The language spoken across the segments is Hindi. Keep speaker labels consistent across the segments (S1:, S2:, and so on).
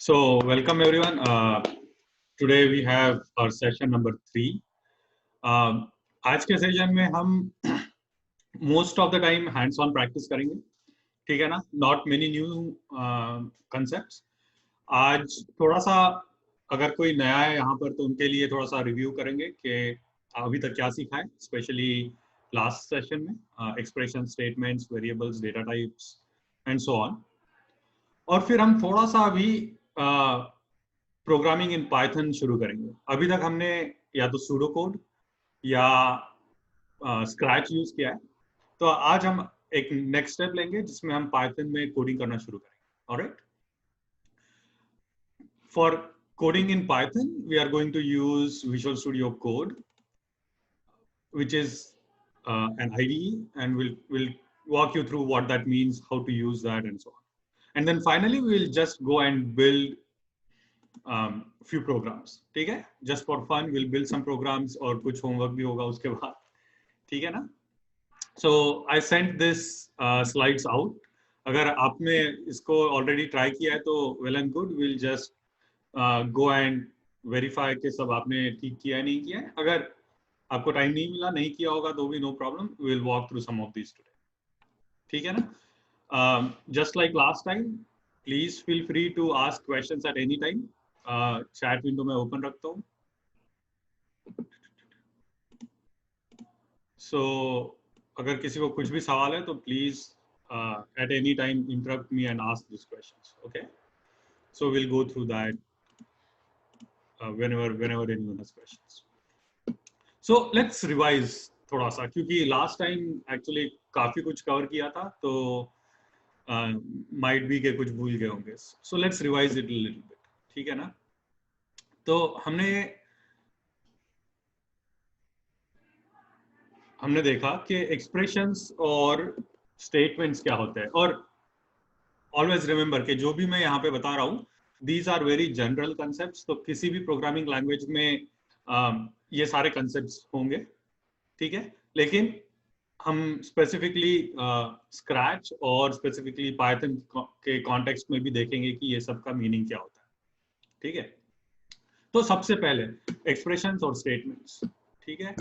S1: So, welcome everyone. Today we have our session number 3. आज के सेशन में हम most of the time hands-on practice करेंगे, ठीक है ना? Not many new concepts. आज थोड़ा सा अगर कोई नया है यहाँ पर तो उनके लिए थोड़ा सा रिव्यू करेंगे कि अभी तक क्या सीखा है, स्पेशली लास्ट सेशन में expression, statements, variables, data types and so on. और फिर हम थोड़ा सा अभी प्रोग्रामिंग इन पाइथन शुरू करेंगे. अभी तक हमने या तो सूडो कोड या स्क्रैच यूज किया है, तो आज हम एक नेक्स्ट स्टेप लेंगे जिसमें हम पाइथन में कोडिंग करना शुरू करेंगे. Alright, for coding in Python we are going to use Visual Studio Code which is an IDE, and we'll walk you through what that means, how to use that, and so on. And then finally we'll just go and build few programs. ठीक है, just for fun we'll build some programs और कुछ homework भी होगा उसके बाद, ठीक है ना? So I sent this slides out. अगर आपने इसको already try किया है तो well and good. We'll just go and verify कि सब आपने ठीक किया है नहीं किया है. अगर आपको टाइम नहीं मिला, नहीं किया होगा तो भी no problem, we will walk through some of this today. ठीक है ना? Just like last time, please feel free to ask questions at any time. Chat window में ओपन रखता हूँ. सो अगर किसी को कुछ भी सवाल है तो please eight any time interrupt me and ask this questions. Okay, so will go through that whenever anyone has questions. So let's revise थोड़ा सा, क्योंकि लास्ट टाइम एक्चुअली काफी कुछ कवर किया था, तो माइट बी के कुछ भूल गए होंगे. So let's revise it little bit. ठीक है ना? तो हमने देखा कि एक्सप्रेशंस और स्टेटमेंट्स क्या होते हैं. और ऑलवेज रिमेंबर कि जो भी मैं यहाँ पे बता रहा हूँ, these are very general concepts. तो किसी भी प्रोग्रामिंग लैंग्वेज में ये सारे कंसेप्ट्स होंगे, ठीक है? लेकिन हम स्पेसिफिकली स्क्रैच और स्पेसिफिकली पाइथन के कॉन्टेक्स्ट में भी देखेंगे कि ये सब का मीनिंग क्या होता है. ठीक है? तो सबसे पहले एक्सप्रेशंस और स्टेटमेंट्स. ठीक है?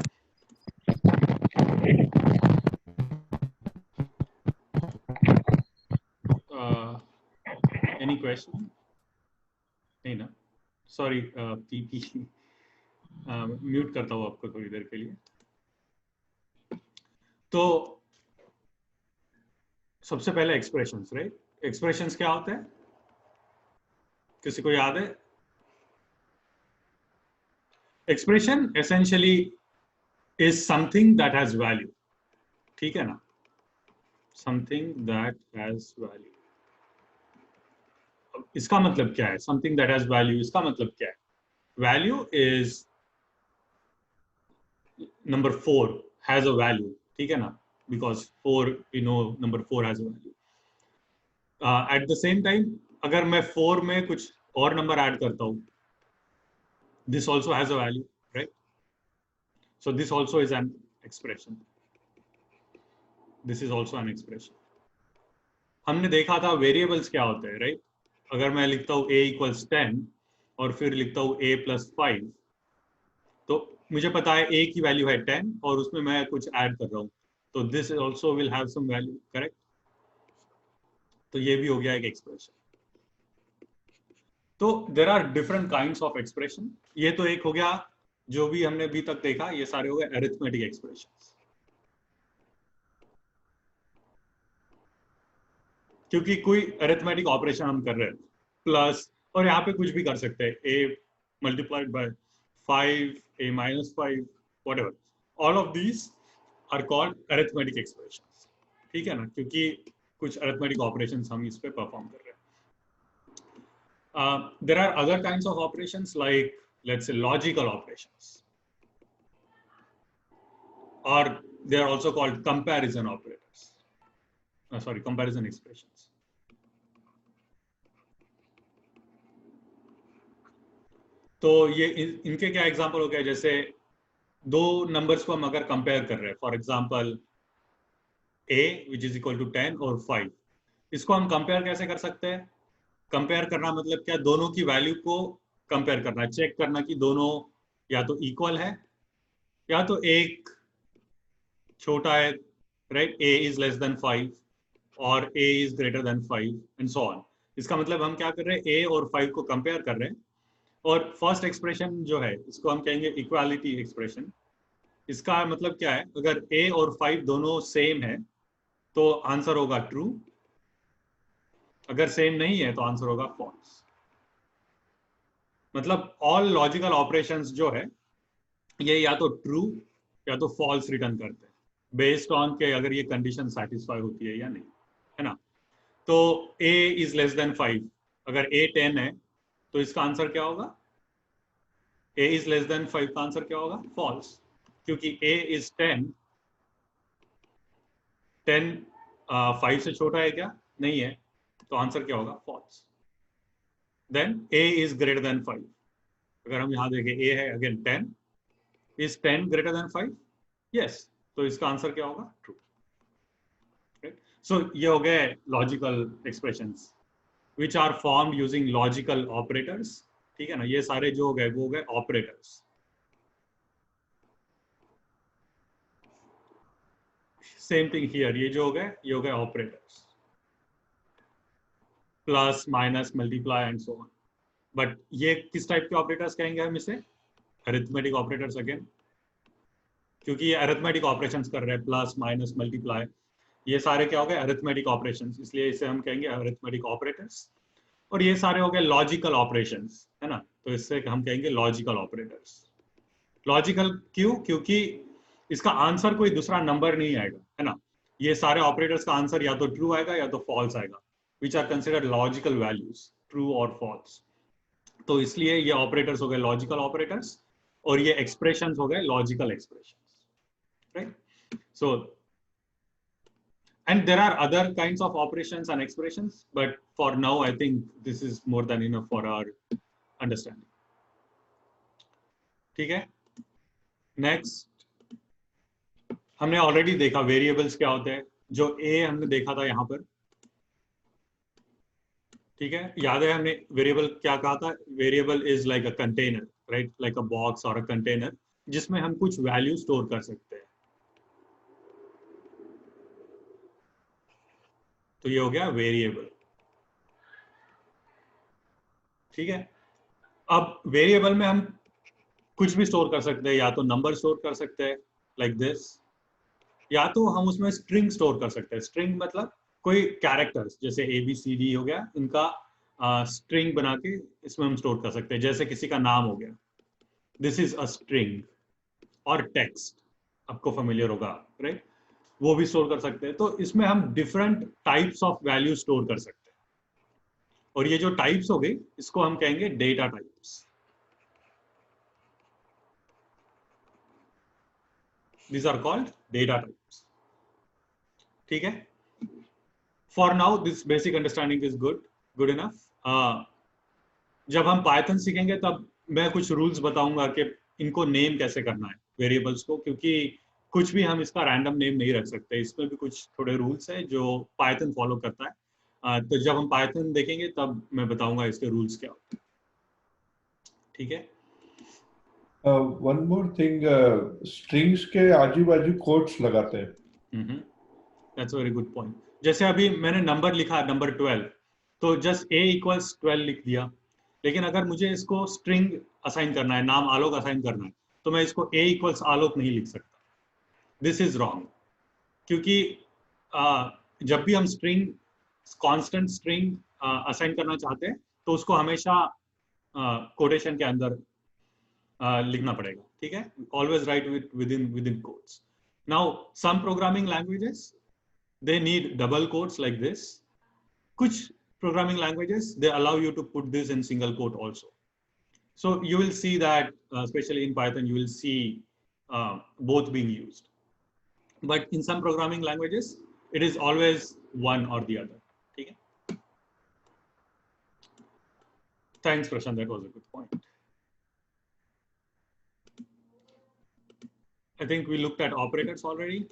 S1: Any question? नहीं ना? सॉरी, पीपी म्यूट करता हूँ आपको थोड़ी देर के लिए. तो सबसे पहले एक्सप्रेशंस, राइट? एक्सप्रेशंस क्या होते हैं? किसी को याद है? Expression essentially is something that has value. ठीक है ना? Something that has value. इसका मतलब क्या है? समथिंग दैट हैज वैल्यू, इसका मतलब क्या है? Value is number 4 has a value. ठीक है ना? Because 4, you know, number 4 has a value. At the same time अगर मैं 4 में कुछ और नंबर ऐड करता हूं, this also has a value, right? So this also is an expression. This is also an expression. हमने देखा था वेरिएबल्स क्या होते हैं, राइट? अगर मैं लिखता हूँ a equals 10 और फिर लिखता हूँ a plus 5, तो मुझे पता है a की वैल्यू है 10 और उसमें मैं कुछ ऐड कर रहा हूँ, तो this also will have some value, correct? तो ये भी हो गया एक एक्सप्रेशन. तो there are different kinds of expression. ये तो एक हो गया जो भी हमने अभी तक देखा, ये सारे हो गए अरिथमेटिक एक्सप्रेशंस. क्योंकि कोई अरिथमेटिक ऑपरेशन हम कर रहे हैं, प्लस, और यहाँ पे कुछ भी कर सकते हैं, a multiplied by 5, a minus 5, whatever. All of these are called arithmetic expressions. ठीक है ना? क्योंकि कुछ अरिथमेटिक ऑपरेशंस हम इस पे परफॉर्म कर रहे हैं. There are other kinds of operations like, let's say, logical operations, or they are also called comparison operators. Comparison expressions. तो ये इनके क्या एग्जांपल हो गया? जैसे दो नंबर्स को हम अगर कंपेयर कर रहे हैं, for example a which is equal to 10 और 5, इसको हम कंपेयर कैसे कर सकते हैं? कंपेयर करना मतलब क्या, दोनों की वैल्यू को कंपेयर करना, चेक करना कि दोनों या तो इक्वल है या तो एक छोटा है, right, a is less then 5 और a is greater than 5 and so on. इसका मतलब हम क्या कर रहे हैं, a और 5 को कंपेयर कर रहे हैं। और फर्स्ट एक्सप्रेशन जो है इसको हम कहेंगे इक्वालिटी एक्सप्रेशन। इसका मतलब क्या है, अगर a और 5 दोनों सेम है तो आंसर होगा ट्रू, अगर सेम नहीं है तो आंसर होगा फॉल्स। मतलब ऑल लॉजिकल ऑपरेशंस जो है ये या तो ट्रू या तो फॉल्स रिटर्न करते हैं बेस्ड ऑन के अगर ये कंडीशन सेटिस्फाई होती है या नहीं, है ना। तो a इज लेस देन 5, अगर a 10 है तो इसका आंसर क्या होगा, a इज लेस देन 5 का आंसर क्या होगा, फॉल्स, क्योंकि a इज 10, 10 5 से छोटा है क्या, नहीं है, तो आंसर क्या होगा, false. Then a is greater than 5, अगर हम यहाँ देखें a है again 10, is 10 greater than 5, yes, तो इसका आंसर क्या होगा, ट्रू। सो ये हो गए logical expressions which are formed using logical operators, ठीक है ना। ये सारे जो हो गए वो हो गए ऑपरेटर्स। सेम थिंग हियर, ये जो हो गए ये हो गए operators, plus minus multiply and so on. But ये किस टाइप के ऑपरेटर्स कहेंगे हम इसे, अरिथमेटिक ऑपरेटर्स अगेन, क्योंकि ये अरिथमेटिक ऑपरेशंस कर रहे हैं, प्लस माइनस मल्टीप्लाई, ये सारे क्या हो गए अरिथमेटिक ऑपरेशंस, इसलिए इसे हम कहेंगे अरिथमेटिक ऑपरेटर्स। और ये सारे हो गए लॉजिकल ऑपरेशंस, है ना, तो इससे हम कहेंगे लॉजिकल ऑपरेटर्स। लॉजिकल क्यों, क्योंकि इसका आंसर कोई दूसरा नंबर नहीं आएगा, है ना। ये सारे ऑपरेटर्स का आंसर या तो ट्रू आएगा या तो फॉल्स आएगा, which are considered logical values, true और फॉल्स। तो इसलिए ये ऑपरेटर्स हो गए लॉजिकल ऑपरेटर्स और ये एक्सप्रेशंस हो गए logical expressions, right. So and there are other kinds of operations and expressions, but for now I think this is more than enough for our understanding, ठीक है। नेक्स्ट, हमने ऑलरेडी देखा वेरिएबल्स क्या होते हैं, जो ए हमने देखा था यहाँ पर, ठीक है, याद है हमने वेरिएबल क्या कहा था, variable is like a container, right, like a box और अ कंटेनर जिसमें हम कुछ वैल्यू स्टोर कर सकते हैं। तो ये हो गया वेरिएबल, ठीक है। अब वेरिएबल में हम कुछ भी स्टोर कर सकते हैं, या तो नंबर स्टोर कर सकते हैं लाइक दिस, या तो हम उसमें स्ट्रिंग स्टोर कर सकते हैं। स्ट्रिंग मतलब कोई कैरेक्टर्स, जैसे ABCD हो गया, इनका स्ट्रिंग बना के इसमें हम स्टोर कर सकते हैं। जैसे किसी का नाम हो गया, दिस इज अ स्ट्रिंग, और टेक्स्ट आपको फेमिलियर होगा, राइट, वो भी स्टोर कर सकते हैं। तो इसमें हम different types of value store कर सकते हैं, और ये जो टाइप्स हो गई इसको हम कहेंगे data types. These are called data types, ठीक है। For now this basic understanding is good enough. जब हम पाइथन सीखेंगे तब मैं कुछ रूल्स बताऊंगा कि इनको नेम कैसे करना है वेरिएबल्स को, क्योंकि कुछ भी हम इसका रैंडम नेम नहीं रख सकते, इसमें भी कुछ थोड़े रूल्स हैं जो पाइथन फॉलो करता है। तो जब हम पाइथन देखेंगे तब मैं बताऊंगा इसके रूल्स क्या होते हैं, ठीक है।
S2: वन मोर थिंग, स्ट्रिंग्स के आजू बाजू कोट्स लगाते हैं।
S1: That's a very good point. जैसे अभी मैंने नंबर लिखा, नंबर 12, तो जस्ट a = 12 लिख दिया, लेकिन अगर मुझे इसको स्ट्रिंग असाइन करना है, नाम आलोक असाइन करना है, तो मैं इसको a = आलोक नहीं लिख सकता। दिस इज रॉन्ग, क्योंकि जब भी हम स्ट्रिंग, कांस्टेंट स्ट्रिंग असाइन करना चाहते हैं तो उसको हमेशा कोटेशन के अंदर लिखना पड़ेगा, ठीक है। Always write within quotes. Now some programming languages they need double quotes like this. Kuch programming languages, they allow you to put this in single quote also. So you will see that, especially in Python, you will see both being used. But in some programming languages, it is always one or the other. Okay? Thanks, Prashant. That was a good point. I think we looked at operators already.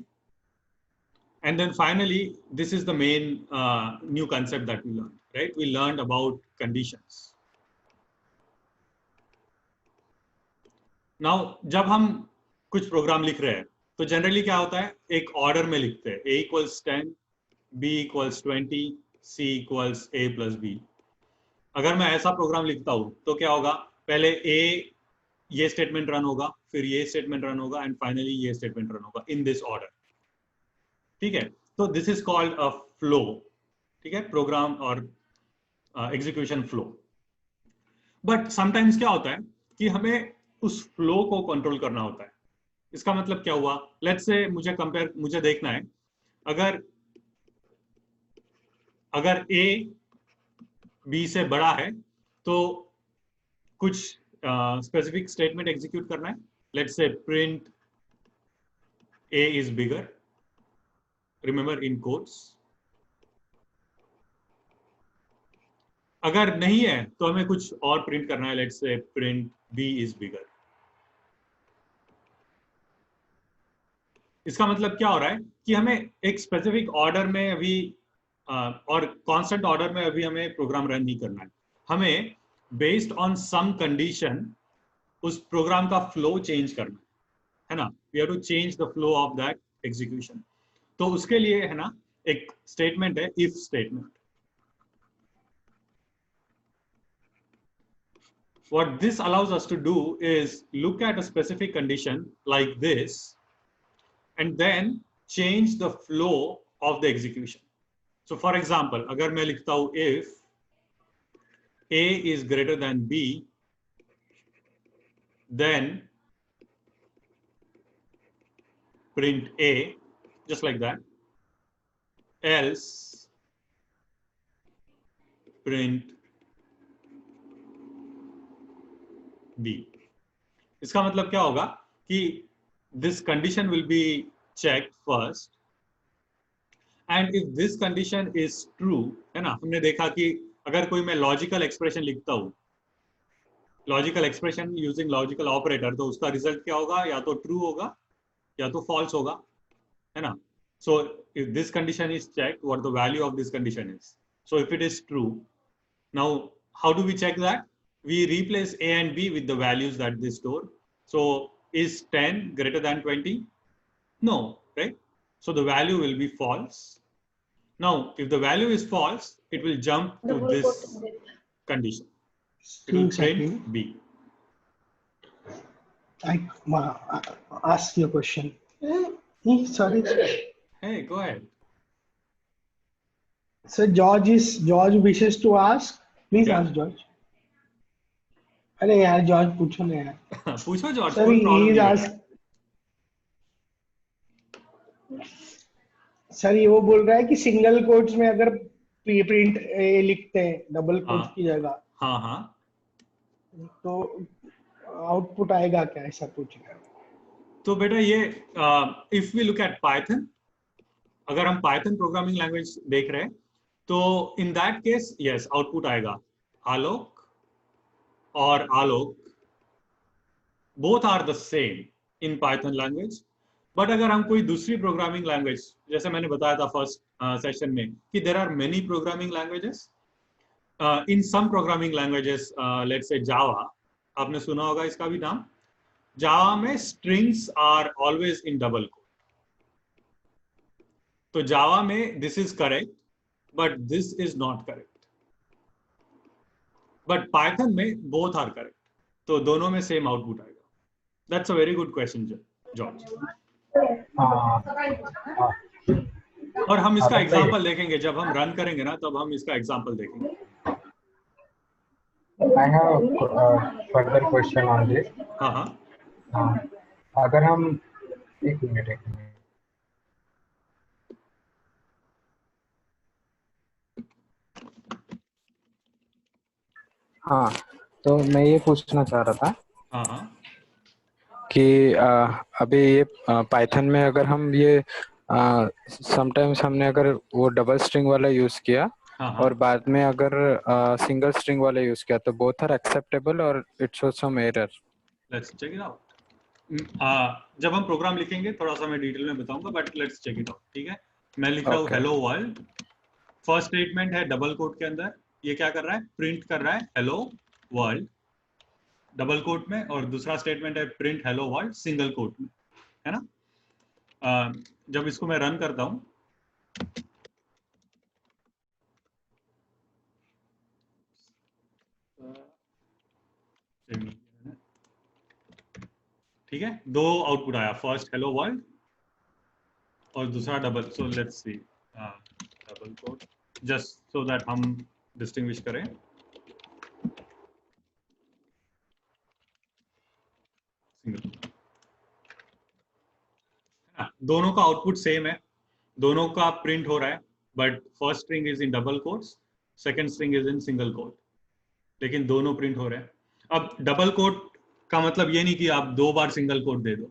S1: And then finally, this is the main new concept that we learned. right? We learned about conditions. Now जब हम कुछ प्रोग्राम लिख रहे हैं तो जनरली क्या होता है, एक ऑर्डर में लिखते हैं, a equals 10, b equals 20, c equals a plus b. अगर मैं ऐसा प्रोग्राम लिखता हूं तो क्या होगा, पहले a ये स्टेटमेंट रन होगा, फिर ये स्टेटमेंट रन होगा, एंड फाइनली ये स्टेटमेंट रन होगा इन दिस ऑर्डर. ठीक है, तो this is called a flow. ठीक है, प्रोग्राम और एग्जीक्यूशन फ्लो. बट समटाइम्स क्या होता है कि हमें उस फ्लो को कंट्रोल करना होता है. इसका मतलब क्या हुआ, लेट्स से मुझे देखना है, अगर a b से बड़ा है तो कुछ स्पेसिफिक स्टेटमेंट एग्जीक्यूट करना है. Let's say print a is bigger, remember in quotes. अगर नहीं है तो हमें कुछ और प्रिंट करना है, let's say print b is bigger. इसका मतलब क्या हो रहा है कि हमें एक स्पेसिफिक ऑर्डर में अभी और कांस्टेंट ऑर्डर में अभी हमें प्रोग्राम रन नहीं करना है. हमें बेस्ड ऑन सम कंडीशन उस प्रोग्राम का फ्लो चेंज करना है ना. We have to change the flow of that execution. तो उसके लिए है ना एक स्टेटमेंट है, if statement. What this allows us to do is look at a specific condition like this and then change the flow of the execution. So for example, अगर मैं लिखता हूं if a is greater than b, then print a, just like that, else print b. इसका मतलब क्या होगा कि this condition will be checked first, and if this condition is true, है ना, हमने देखा कि अगर कोई मैं लॉजिकल एक्सप्रेशन लिखता हूं, logical expression using logical operator, तो उसका रिजल्ट क्या होगा, या तो ट्रू होगा या तो फॉल्स होगा, है ना. So if this condition is checked, what the value of this condition is. So if it is true, now how do we check that? We replace a and b with the values that they store. So is 10 greater than 20? No, right? So the value will be false. Now, if the value is false, it will jump to this condition. It will print b.
S3: I ask you a question. Sorry.
S1: Hey, go ahead.
S3: So George wishes to ask. Please ask George. अरे यार जॉर्ज पूछो ना यार.
S1: पूछो जॉर्ज.
S3: सर सर ये वो बोल रहा है कि सिंगल कोट्स में अगर प्रिंट ए लिखते हैं डबल कोट्स की जगह,
S1: हाँ
S3: तो आउटपुट आएगा क्या, ऐसा पूछ रहा है.
S1: तो बेटा ये if we look at Python, अगर हम पाइथन प्रोग्रामिंग लैंग्वेज देख रहे हैं तो in that case yes, output आएगा आलोक और आलोक, both are the same in Python language. But अगर हम कोई दूसरी प्रोग्रामिंग लैंग्वेज, जैसे मैंने बताया था फर्स्ट सेशन में कि there are many programming languages. In some programming languages, let's say Java, आपने सुना होगा इसका भी नाम. Java में strings are always in double quote. तो Java में this is correct, but this is not correct. But Python में both are correct. तो दोनों में सेम आउटपुट आएगा. That's a very good question, George. और हम इसका एग्जांपल देखेंगे जब हम रन करेंगे ना, तब हम इसका एग्जांपल देखेंगे.
S4: I have a further question on this.
S1: हाँ.
S4: अगर हम एक मिनट हाँ, तो मैं ये पूछना चाह रहा था कि अभी ये पाइथन में अगर हम ये समटाइम्स हमने अगर वो डबल स्ट्रिंग वाला यूज किया और बाद में अगर सिंगल स्ट्रिंग वाला यूज किया, तो बोथ आर एक्सेप्टेबल और it shows some error.
S1: Let's check it out. जब हम प्रोग्राम लिखेंगे थोड़ा सा मैं डिटेल में बताऊंगा, but let's check it out. ठीक है, मैं लिख रहा हूँ हेलो वर्ल्ड फर्स्ट स्टेटमेंट है डबल कोट के अंदर, ये क्या कर रहा है, प्रिंट कर रहा है हेलो वर्ल्ड डबल कोट में, और दूसरा स्टेटमेंट है print hello world single quote में, है ना। जब इसको मैं रन करता हूं, ठीक है, दो आउटपुट आया, फर्स्ट हेलो वर्ल्ड और दूसरा double, so let's see double quote, just so that हम डिस्टिंग्विश करें। सिंगल, दोनों का आउटपुट सेम है, दोनों का प्रिंट हो रहा है, but first string is in double quotes, second string is in single quote, लेकिन दोनों प्रिंट हो रहे हैं। अब डबल कोट का मतलब ये नहीं कि आप 2 बार सिंगल कोट दे दो,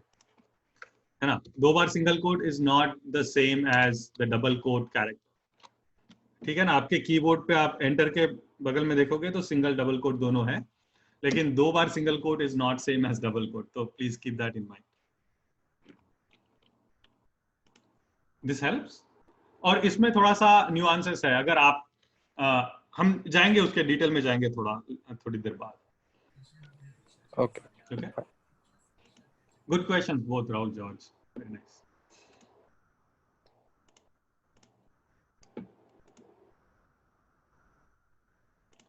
S1: है ना। 2 बार single quote is not the same as the double quote character, ठीक है ना। आपके कीबोर्ड पे आप एंटर के बगल में देखोगे तो सिंगल डबल कोट दोनों है, लेकिन 2 बार single quote is not same as double quote, तो please keep that in mind. This helps. और इसमें थोड़ा सा न्यूआंसेस है, अगर आप हम जाएंगे उसके डिटेल में जाएंगे थोड़ी देर बाद।
S4: Okay
S1: okay, good question both Rahul George, very nice.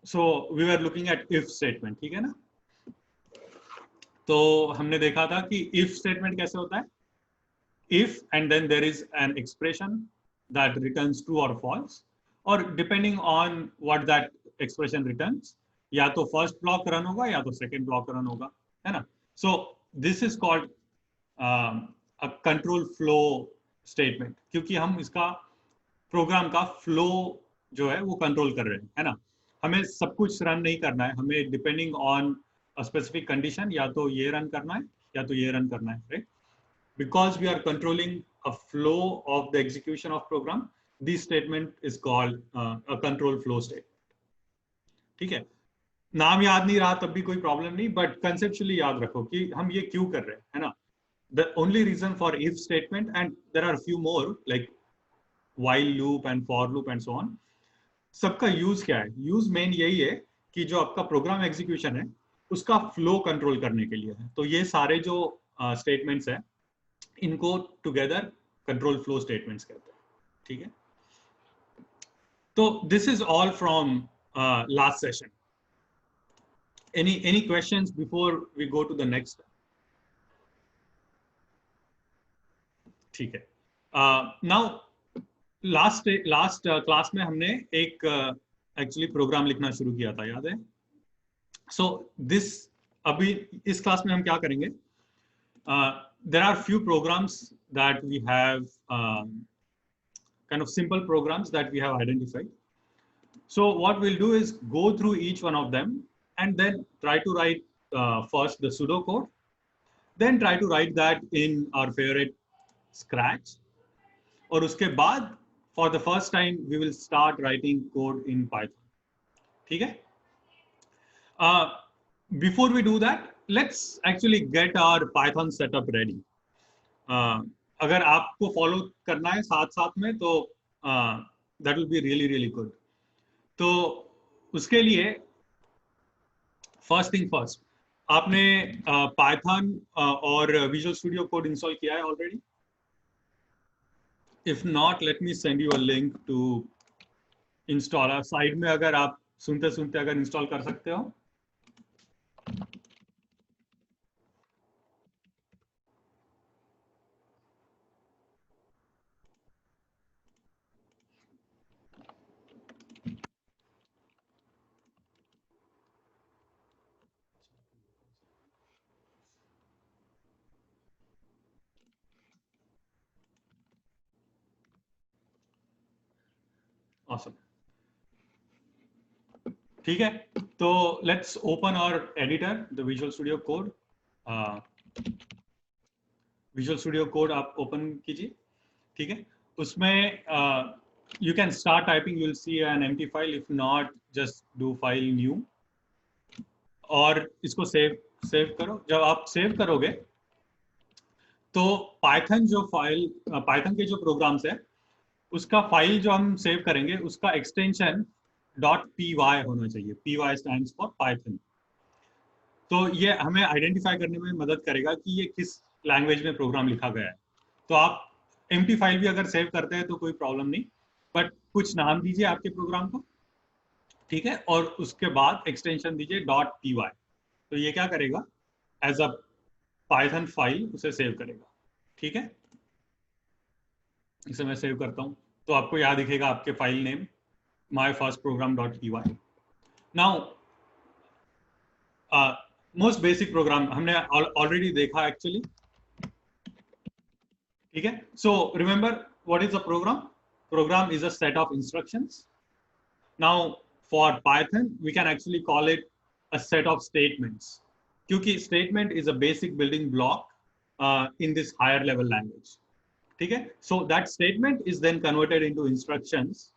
S1: So we were looking at if statement, ठीक है ना। तो हमने देखा था कि इफ स्टेटमेंट कैसे होता है, if and then there is an expression that returns true or false, or depending on what that expression returns, या तो फर्स्ट ब्लॉक रन होगा या तो सेकंड ब्लॉक रन होगा, है ना। So this is called a control flow statement, क्योंकि हम इसका प्रोग्राम का फ्लो जो है वो कंट्रोल कर रहे हैं, है ना। हमें सब कुछ रन नहीं करना है, हमें depending on a specific condition या तो ये रन करना है या तो ये रन करना है, right. Because we are controlling a flow of the execution of program, this statement is called a control flow statement, ठीक है। नाम याद नहीं रहा तब भी कोई प्रॉब्लम नहीं, बट कंसेप्चुअली याद रखो कि हम ये क्यों कर रहे हैं, है ना। The only reason for if statement, and there are few more like while loop and for loop and so on, सबका यूज क्या है, यूज मेन यही है कि जो आपका प्रोग्राम एग्जीक्यूशन है उसका फ्लो कंट्रोल करने के लिए है। तो ये सारे जो स्टेटमेंट्स है इनको टुगेदर कंट्रोल फ्लो स्टेटमेंट्स कहते हैं, ठीक है। तो this is all from last session. Any questions before we go to the next? ठीक है। नाउ लास्ट क्लास में हमने एक एक्चुअली प्रोग्राम लिखना शुरू किया था, याद है। सो दिस अभी इस क्लास में हम क्या करेंगे, there are few programs that we have kind of simple programs that we have identified. So what we'll do is go through each one of them and then try to write first the pseudo code, then try to write that in our favorite Scratch, और उसके बाद for the first time we will start writing code in Python, ठीक है। Before we do that, let's actually get our Python setup ready. अगर आपको फॉलो करना है साथ साथ में तो that will be really really good. तो उसके लिए first thing first, आपने Python और Visual Studio Code इंस्टॉल किया है already? If not, let me send you a link to install. Side में अगर आप सुनते सुनते अगर इंस्टॉल कर सकते हो। Awesome. ठीक है, तो let's open our editor, the Visual Studio Code. Visual Studio Code आप ओपन कीजिए, ठीक है। उसमें you can start typing, you will see an empty file, if not just do file new और इसको सेव करो। जब आप सेव करोगे तो पाइथन जो फाइल, पाइथन के जो प्रोग्राम्स है उसका फाइल जो हम सेव करेंगे उसका एक्सटेंशन .py होना चाहिए। py stands for Python. तो ये हमें आइडेंटिफाई करने में मदद करेगा कि ये किस लैंग्वेज में प्रोग्राम लिखा गया है। तो आप एम्प्टी फाइल भी अगर सेव करते हैं तो कोई प्रॉब्लम नहीं, बट कुछ नाम दीजिए आपके प्रोग्राम को, ठीक है, और उसके बाद एक्सटेंशन दीजिए .py। तो ये क्या करेगा, एज अ पाइथन फाइल उसे सेव करेगा, ठीक है। इसे मैं सेव करता हूं तो आपको याद दिखेगा आपके file name myfirstprogram.py। Now most basic program हमने ऑलरेडी देखा एक्चुअली, ठीक है। So remember what is a program? Program is a set of instructions. Now for Python we can actually call it a set of statements, क्योंकि statement is a basic building block in this higher level language, ठीक है। So that statement is then converted into instructions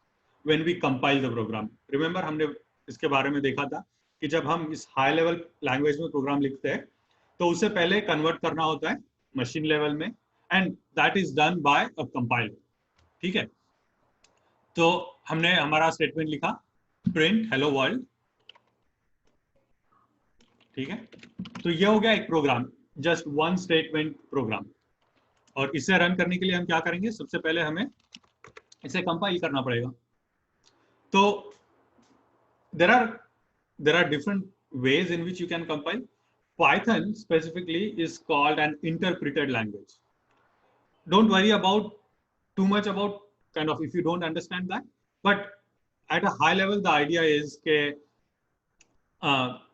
S1: when we compile the program. Remember हमने इसके बारे में देखा था कि जब हम इस हाई लेवल लैंग्वेज में प्रोग्राम लिखते हैं तो उसे पहले कन्वर्ट करना होता है मशीन लेवल में, and that is done by a compiler, ठीक है। तो हमने हमारा स्टेटमेंट लिखा प्रिंट हेलो वर्ल्ड, ठीक है। तो ये हो गया एक program, just one statement program. और इसे रन करने के लिए हम क्या करेंगे, सबसे पहले हमें इसे कंपाइल करना पड़ेगा। तो there are different ways in which you can compile. Python specifically is called an interpreted language. Don't worry about too much about kind of if you don't understand that, but at a high level the idea is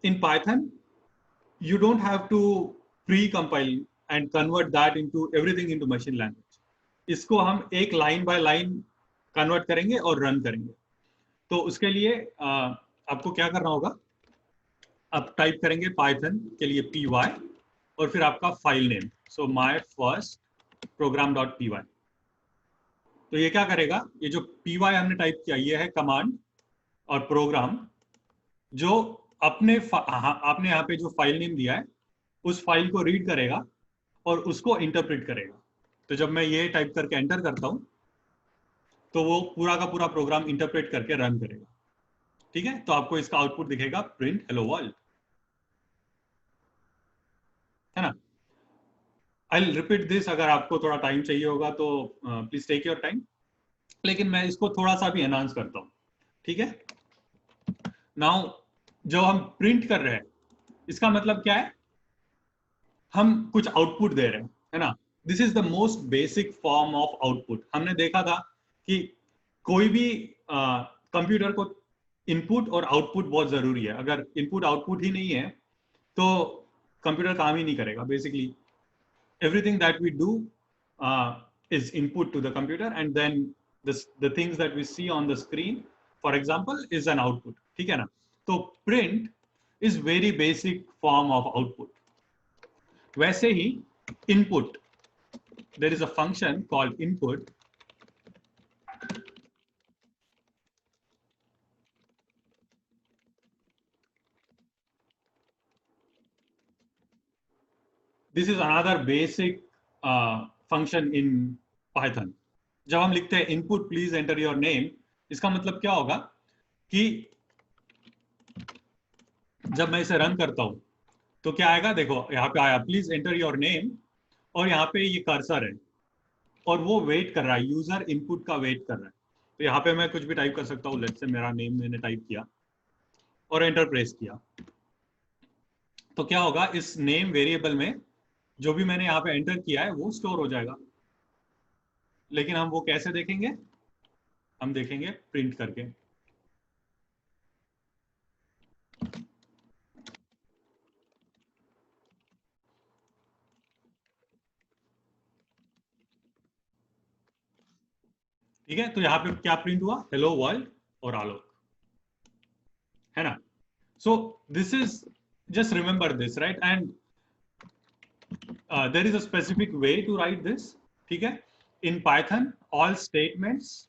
S1: in Python you don't have to pre-compile and convert that into everything into machine language. इसको हम एक लाइन बाय लाइन कन्वर्ट करेंगे और रन करेंगे। तो उसके लिए आपको क्या करना होगा, आप टाइप करेंगे पाइथन के लिए py और फिर आपका फाइल नेम, सो myfirstprogram.py। तो ये क्या करेगा, ये जो py हमने टाइप किया ये है कमांड और प्रोग्राम जो आपने यहाँ पे जो फाइल नेम दिया है उस फाइल को रीड करेगा और उसको इंटरप्रेट करेगा। तो जब मैं ये टाइप करके एंटर करता हूं तो वो पूरा का पूरा प्रोग्राम इंटरप्रेट करके रन करेगा, ठीक है। तो आपको इसका आउटपुट दिखेगा प्रिंट हेलो वर्ल्ड, है ना। आई रिपीट दिस, अगर आपको थोड़ा टाइम चाहिए होगा तो प्लीज टेक योर टाइम, लेकिन मैं इसको थोड़ा सा भी एनहांस करता हूँ, ठीक है। नाउ जो हम प्रिंट कर रहे हैं इसका मतलब क्या है, हम कुछ आउटपुट दे रहे हैं, है ना। This is the most basic form of output. हमने देखा था कि कोई भी कंप्यूटर को इनपुट और आउटपुट बहुत जरूरी है। अगर इनपुट आउटपुट ही नहीं है तो कंप्यूटर काम ही नहीं करेगा। Basically everything that we do is input to the computer, and then the things that we see on the screen, for example, is an output, ठीक है ना। तो print is very basic form of output. वैसे ही input, there is a function called input this is another basic function in Python. जब हम लिखते हैं input please enter your name, इसका मतलब क्या होगा कि जब मैं इसे रन करता हूं तो क्या आएगा, देखो यहाँ पे आया प्लीज एंटर योर नेम और यहाँ पे ये कर्सर है और वो वेट कर रहा है, यूजर इनपुट का वेट कर रहा है। तो यहाँ पे मैं कुछ भी टाइप कर सकता हूँ, लेट्स से मेरा नेम मैंने टाइप किया और एंटर प्रेस किया। तो क्या होगा, इस नेम वेरिएबल में जो भी मैंने यहाँ पे एंटर किया है वो स्टोर हो जाएगा। लेकिन हम वो कैसे देखेंगे, हम देखेंगे प्रिंट करके। ठीक है, तो यहाँ पे क्या प्रिंट हुआ, हेलो वर्ल्ड और आलोक, है ना। So this is just remember this, right? And there is a specific way to write this, ठीक है। In Python all statements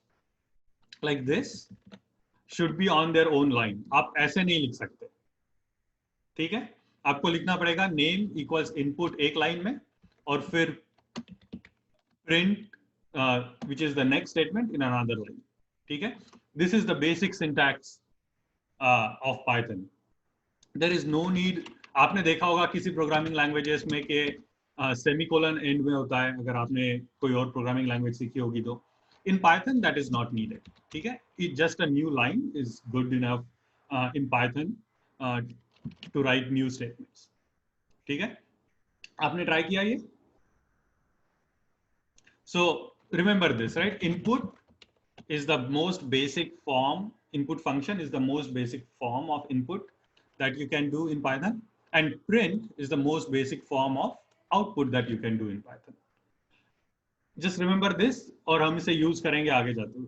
S1: like this should be on their own line. आप ऐसे नहीं लिख सकते, ठीक है। आपको लिखना पड़ेगा name equals input एक लाइन में और फिर print which is the next statement in another line. ठीक है? This is the basic syntax of Python. There is no need. आपने देखा होगा किसी प्रोग्रामिंग लैंग्वेजेस में कि सेमीकोलन एंड में होता है, अगर आपने कोई और प्रोग्रामिंग लैंग्वेज सीखी होगी तो. In Python that is not needed. ठीक है? It just a new line is good enough in Python to write new statements. ठीक है? आपने ट्राई किया ये? So remember this, right? Input is the most basic form. Input function is the most basic form of input that you can do in Python, and print is the most basic form of output that you can do in Python. Just remember this, और हम इसे यूज करेंगे आगे जाते हुए.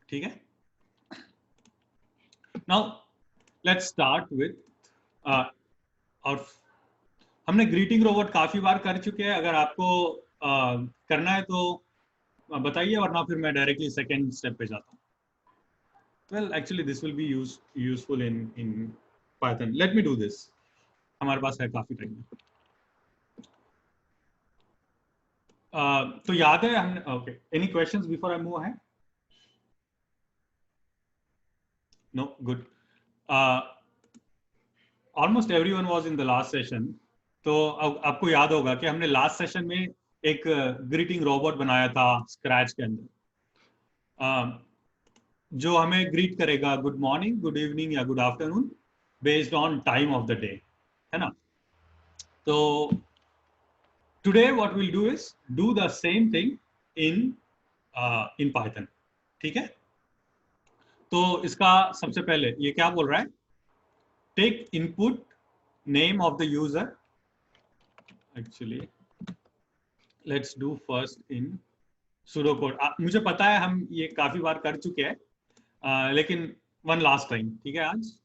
S1: ठीक है? Now let's start with और हमने ग्रीटिंग रोबोट काफी बार कर चुके हैं. अगर आपको करना है तो बताइए, वरना फिर मैं डायरेक्टली सेकेंड स्टेप पे जाता हूँ. Well, actually this will be useful in Python. Let me do this. हमारे पास है काफी टाइम. तो याद है हमने. Okay. Any questions before I move ahead? No, good. Almost everyone was in the last session. तो आपको याद होगा कि हमने लास्ट सेशन में एक ग्रीटिंग रोबोट बनाया था स्क्रैच के अंदर, जो हमें ग्रीट करेगा गुड मॉर्निंग, गुड इवनिंग या good afternoon based on time of the day, है ना. तो today what will do is do the same thing in Python. ठीक है? तो इसका सबसे पहले ये क्या बोल रहा है? Take input name of the user. Actually let's do first in pseudo code. मुझे पता है हम ये काफी बार कर चुके हैं, लेकिन वन लास्ट टाइम. ठीक है? आज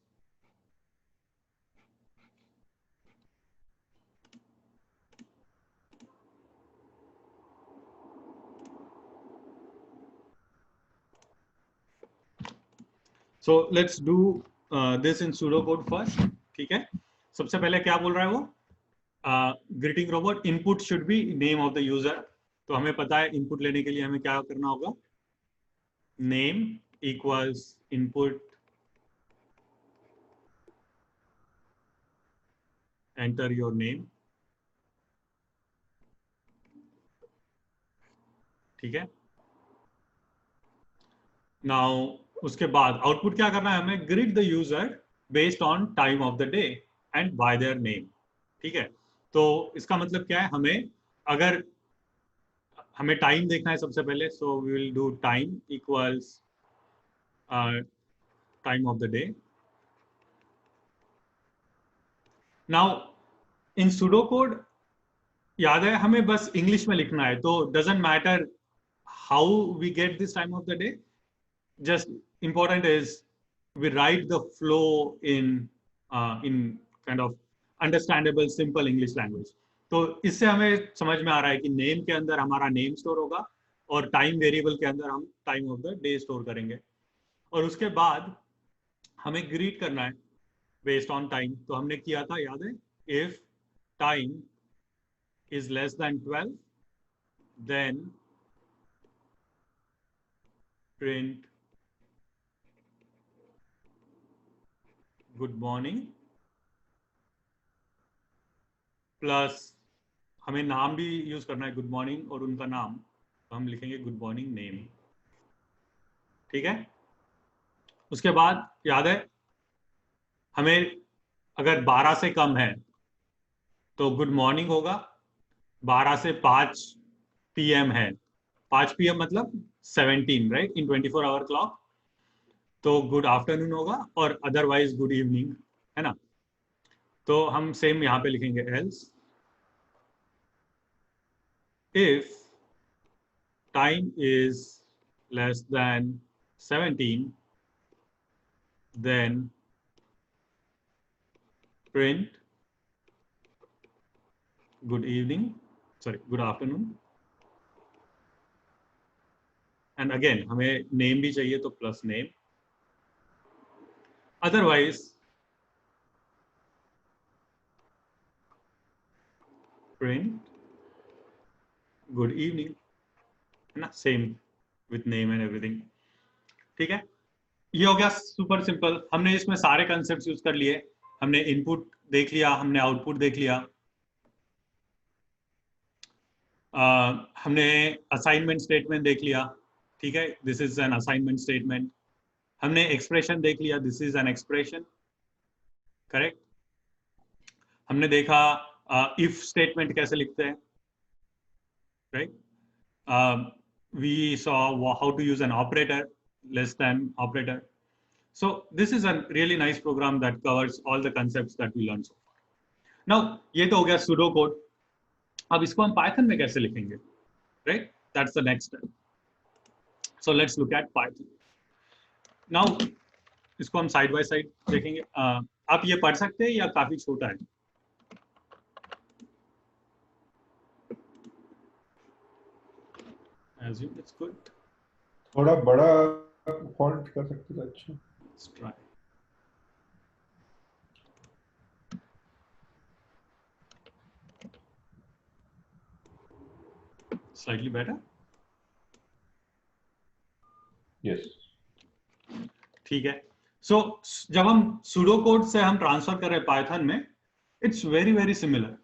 S1: so let's do this in pseudo code first. ठीक है? सबसे पहले क्या बोल रहा है वो? Greeting robot input should be name of the user. तो हमें पता है इनपुट लेने के लिए हमें क्या करना होगा? Name equals input enter your name. ठीक है? Now उसके बाद आउटपुट क्या करना है हमें? greet the user based on time of the day and by their name. ठीक है? तो इसका मतलब क्या है? हमें अगर हमें टाइम देखना है सबसे पहले, so we will do time equals time of the day. Now in pseudocode याद है हमें बस इंग्लिश में लिखना है, तो doesn't matter how we get this time of the day. Just important is we write the flow in kind of understandable simple English language. तो इससे हमें समझ में आ रहा है कि नेम के अंदर हमारा नेम स्टोर होगा और टाइम वेरिएबल के अंदर हम time of the day store करेंगे, और उसके बाद हमें ग्रीट करना है बेस्ड ऑन टाइम. तो हमने किया था, याद है? If time is less than 12, then print good morning plus हमें नाम भी यूज करना है गुड मॉर्निंग और उनका नाम, तो हम लिखेंगे गुड मॉर्निंग नेम. ठीक है? उसके बाद याद है हमें अगर 12 से कम है तो गुड मॉर्निंग होगा, 12 से 5 PM है, 5 PM मतलब 17, राइट, इन 24 आवर क्लॉक, तो गुड आफ्टरनून होगा, और अदरवाइज गुड इवनिंग, है ना. तो हम सेम यहाँ पे लिखेंगे else if time is less then 17 then print good evening, sorry, good afternoon, and again हमें नेम भी चाहिए तो plus name, otherwise print good evening. है ना, same with name and everything. ठीक है, ये हो गया सुपर सिंपल। हमने इसमें सारे कंसेप्ट यूज कर लिए। हमने इनपुट देख लिया, हमने आउटपुट देख लिया, हमने असाइनमेंट स्टेटमेंट देख लिया। ठीक है, this is an assignment statement. हमने एक्सप्रेशन देख लिया, this is an expression, correct. हमने देखा इफ स्टेटमेंट कैसे लिखते हैं, right. We saw how to use an operator, less than operator. So this is a really nice program that covers all the concepts that we learned so far. Now ये तो हो गया pseudo code. अब इसको हम Python में कैसे लिखेंगे, right? That's the next step. So let's look at Python. Now इसको हम side by side देखेंगे. आप ये पढ़ सकते हैं या काफी छोटा है? Assume it's good.
S2: थोड़ा बड़ा फॉन्ट कर सकते हैं, अच्छा।
S1: Let's try. Slightly better.
S2: Yes.
S1: ठीक है। सो जब हम सूडो कोड से हम ट्रांसफर कर रहे हैं पाइथन में, इट्स वेरी वेरी सिमिलर।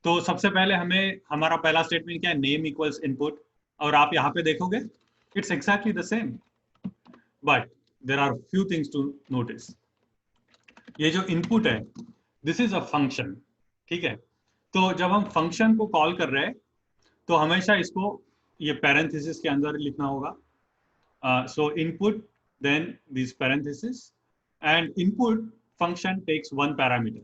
S1: तो सबसे पहले हमें हमारा पहला स्टेटमेंट क्या है, नेम इक्वल्स इनपुट, और आप यहाँ पे देखोगे it's exactly the same, but there are few things to notice. ये जो इनपुट है, दिस इज अ फंक्शन, ठीक है। तो जब हम फंक्शन को कॉल कर रहे हैं तो हमेशा इसको ये पैरेंथेसिस के अंदर लिखना होगा। सो input, then these parentheses, and input function takes one parameter.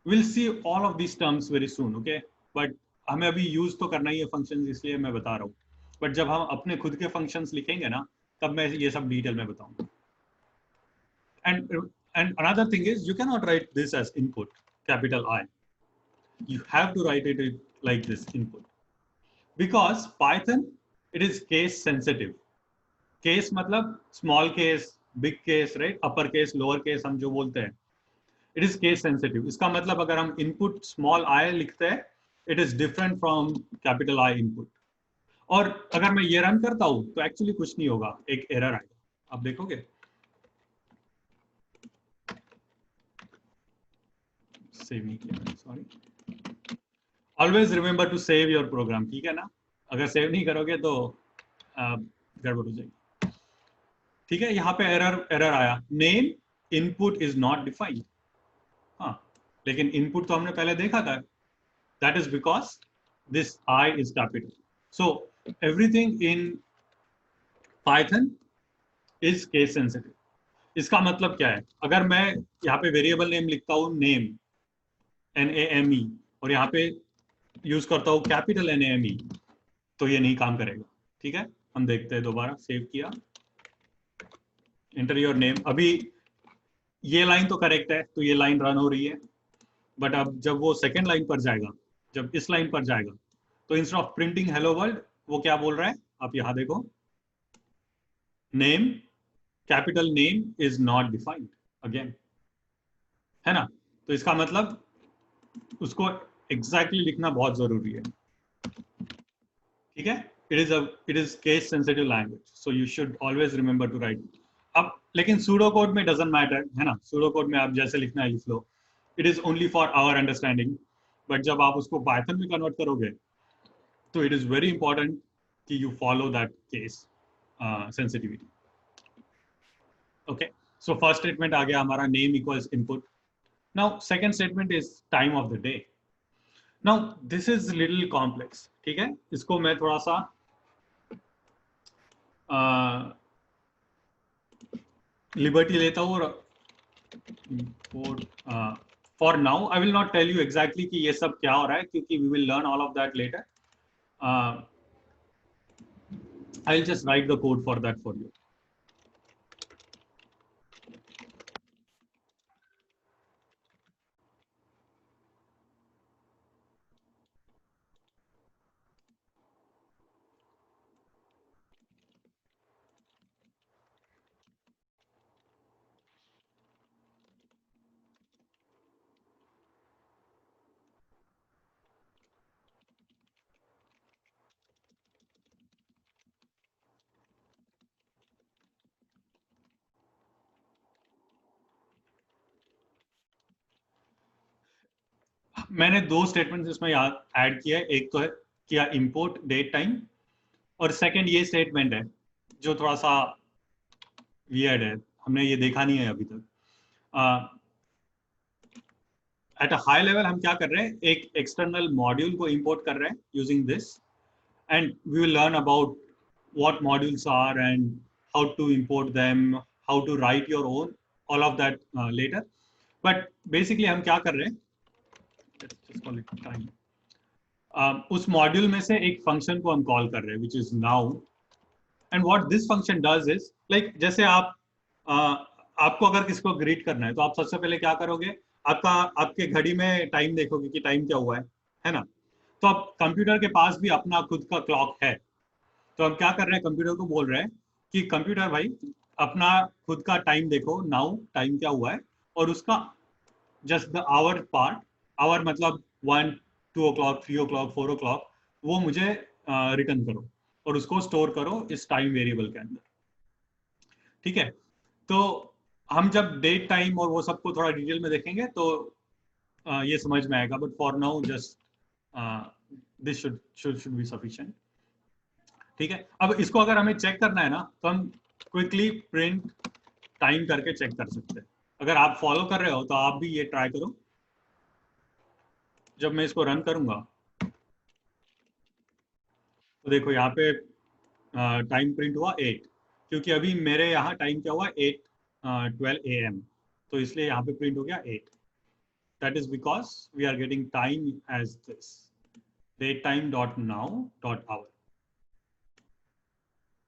S1: We'll see all of these terms very soon, okay? But हमें अभी यूज तो करना ही है फंक्शंस, इसलिए मैं बता रहा हूँ। बट जब हम अपने खुद के फंक्शंस लिखेंगे ना, तब मैं ये सब डिटेल में बताऊंगा। And another thing is you cannot write this as input, capital I. You have to write it like this, input, because Python, it is case sensitive. Case मतलब small case, big case, right, upper case, lower case हम जो बोलते हैं, इट इज केस सेंसिटिव। इसका मतलब अगर हम इनपुट स्मॉल आई लिखते हैं, it is different from capital I input. और अगर मैं ये रन करता हूं तो एक्चुअली कुछ नहीं होगा, एक एरर आएगा, आप देखोगे। सेव नहीं किया, sorry. Always remember to save your program, ठीक है ना। अगर सेव नहीं करोगे तो गड़बड़ हो जाएगी। ठीक है, यहाँ पे एरर आया, name input is not defined. हाँ, लेकिन इनपुट तो हमने पहले देखा था, that is because this I is capital. So everything in Python is case sensitive. इसका मतलब क्या है, अगर मैं यहाँ पे वेरिएबल नेम लिखता हूँ, नेम NAME, और यहाँ पे यूज करता हूँ कैपिटल NAME, तो ये नहीं काम करेगा। ठीक है, हम देखते हैं, दोबारा सेव किया, एंटर योर नेम। अभी ये लाइन तो करेक्ट है, तो ये लाइन रन हो रही है, बट अब जब वो सेकेंड लाइन पर जाएगा, जब इस लाइन पर जाएगा, तो instead of printing hello world, वो क्या बोल रहा है, आप यहां देखो, name, capital name is not defined again, है ना। तो इसका मतलब उसको एग्जैक्टली लिखना बहुत जरूरी है। ठीक है, it is case sensitive language, so you should always remember to write. अब लेकिन सूडो कोड में डजंट मैटर, है ना। सूडो कोड में आप जैसे लिखना है लिख लो, it is only for our understanding. But जब आप उसको पाइथन में कन्वर्ट करोगे, तो इट इज वेरी इंपॉर्टेंट कि you follow that case sensitivity. Okay, so first statement आ गया हमारा, name equals input. Now second statement is time of the day. Now this is little complex, ठीक है। इसको मैं थोड़ा सा लिबर्टी लेता हूँ, और for now I will not tell you exactly कि ये सब क्या हो रहा है, क्योंकि we will learn all of that later. I will just write the code for that for you. मैंने दो स्टेटमेंट्स इसमें ऐड किया है, एक तो है किया इंपोर्ट डेट टाइम, और सेकंड ये स्टेटमेंट है जो थोड़ा सा वियर्ड है, हमने ये देखा नहीं है अभी तक। एट अ हाई लेवल हम क्या कर रहे हैं, एक एक्सटर्नल मॉड्यूल को इंपोर्ट कर रहे हैं using this, and we will learn about what modules are and how to import them, how to write your own, all of that later. But basically हम क्या कर रहे हैं, just call it time. उस मॉड्यूल में से एक फंक्शन को हम कॉल कर रहे हैं which is now, and what this function does is like जैसे आप आपको अगर किसी को ग्रीट करना है तो आप सबसे पहले क्या करोगे, आपके घड़ी में टाइम देखोगे कि टाइम क्या हुआ है ना। तो अब कंप्यूटर के पास भी अपना खुद का क्लॉक है, तो हम क्या कर रहे हैं, कंप्यूटर को बोल रहे हैं कि कंप्यूटर भाई अपना खुद का टाइम देखो, नाउ टाइम क्या हुआ है, और उसका just the hour part, hour मतलब 1, 2 o'clock, 3 o'clock, 4 o'clock, वो मुझे रिटर्न करो और उसको स्टोर करो इस टाइम वेरिएबल के अंदर। ठीक है, तो हम जब डेट टाइम और वो सबको थोड़ा डिटेल में देखेंगे तो ये समझ में आएगा, but for now just this should be sufficient. ठीक है, अब इसको अगर हमें चेक करना है ना तो हम क्विकली प्रिंट टाइम करके चेक कर सकते हैं। अगर आप फॉलो कर रहे हो तो आप भी ये ट्राई करो। जब मैं इसको रन करूंगा तो देखो यहाँ पे टाइम प्रिंट हुआ 8, क्योंकि अभी मेरे यहाँ टाइम क्या हुआ 8:12 AM, तो इसलिए यहाँ पे प्रिंट हो गया 8। That is because we are getting time as this date time dot now dot hour.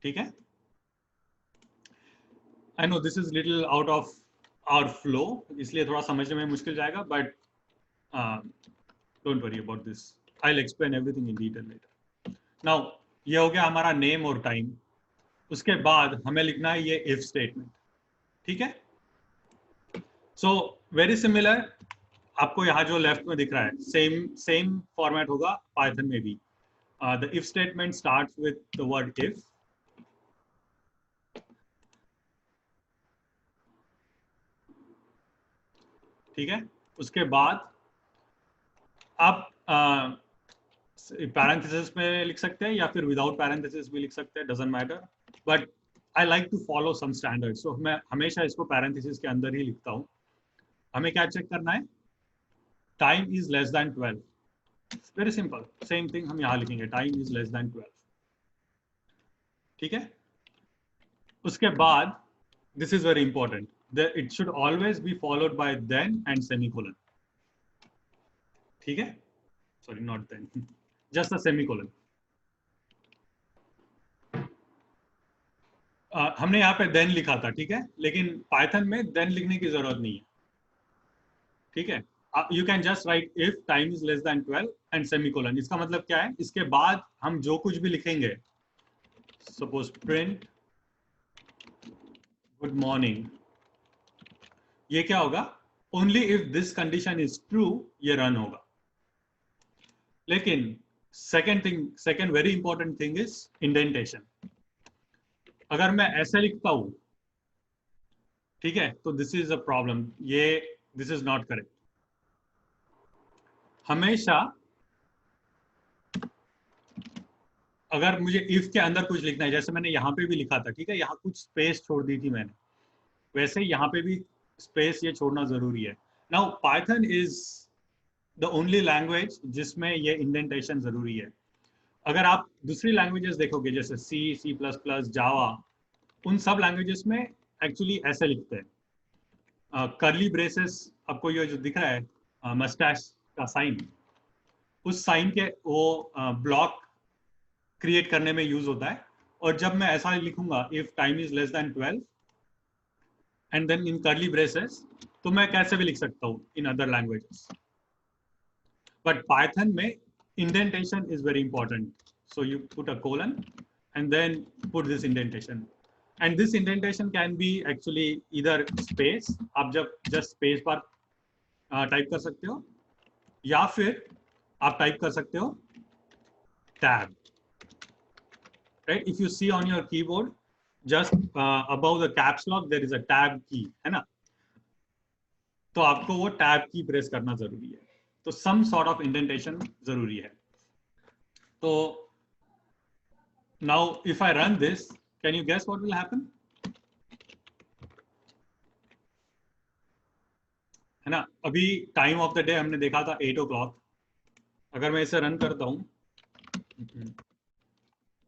S1: ठीक है, I know this is little out of our flow, इसलिए थोड़ा समझने में मुश्किल जाएगा, but don't worry about this, I will explain everything in detail later. Now ये हो गया हमारा नेम और टाइम। उसके बाद हमें लिखना है ये इफ स्टेटमेंट। ठीक है, सो वेरी सिमिलर, आपको यहाँ जो लेफ्ट में दिख रहा है सेम फॉर्मेट होगा पाइथन में भी। The if statement starts with the word if, ठीक है, उसके बाद आप पैरेंथेसिस में लिख सकते हैं या फिर विदाउट पैरेंथेसिस भी लिख सकते हैं, doesn't matter, but I like to follow some standard, so मैं हमेशा इसको पैरेंथेसिस के अंदर ही लिखता हूँ। हमें क्या चेक करना है, time is less than 12, very simple, same thing हम यहाँ लिखेंगे, टाइम इज लेस देन 12। ठीक है, उसके बाद this is very important, it should always be followed by then and semicolon. ठीक है, sorry not then, just a semicolon. हमने यहाँ पे then लिखा था, ठीक है, लेकिन पाइथन में then लिखने की जरूरत नहीं है। ठीक है, you can just write if time is less than 12 and semicolon। इसका मतलब क्या है, इसके बाद हम जो कुछ भी लिखेंगे, suppose print good morning, ये क्या होगा, only if this condition is true ये रन होगा। लेकिन second very important thing is indentation. अगर मैं ऐसे लिखता हूं, ठीक है, तो दिस इज अ प्रॉब्लम, ये दिस इज नॉट करेक्ट। हमेशा अगर मुझे इफ के अंदर कुछ लिखना है, जैसे मैंने यहाँ पे भी लिखा था, ठीक है, यहाँ कुछ स्पेस छोड़ दी थी मैंने, वैसे यहाँ पे भी स्पेस ये छोड़ना जरूरी है। Now Python is the only language जिसमें ये इंडेंटेशन जरूरी है। अगर आप दूसरी लैंग्वेजेस देखोगे जैसे C++, जावा, उन सब लैंग्वेजेस में एक्चुअली ऐसे लिखते हैं। कर्ली ब्रेसेस, आपको ये जो दिख रहा है मस्टैश का साइन, उस साइन के वो ब्लॉक क्रिएट करने में यूज होता है। और जब मैं ऐसा लिखूंगा if time is less than 12 and then in curly braces, तो मैं कैसे भी लिख सकता हूँ in other languages, but Python में indentation is very important, so you put a colon and then put this indentation, and this indentation can be actually either space, आप जब just space बार टाइप कर सकते हो, या फिर आप टाइप कर सकते हो tab, right? If you see on your keyboard, just above the caps lock there is a tab key, है ना, तो आपको वो tab की प्रेस करना जरूरी है। तो some sort of indentation जरूरी है. तो now if I run this, can you guess what will happen? है ना, अभी टाइम ऑफ द डे हमने देखा था 8 o'clock. अगर मैं इसे रन करता हूं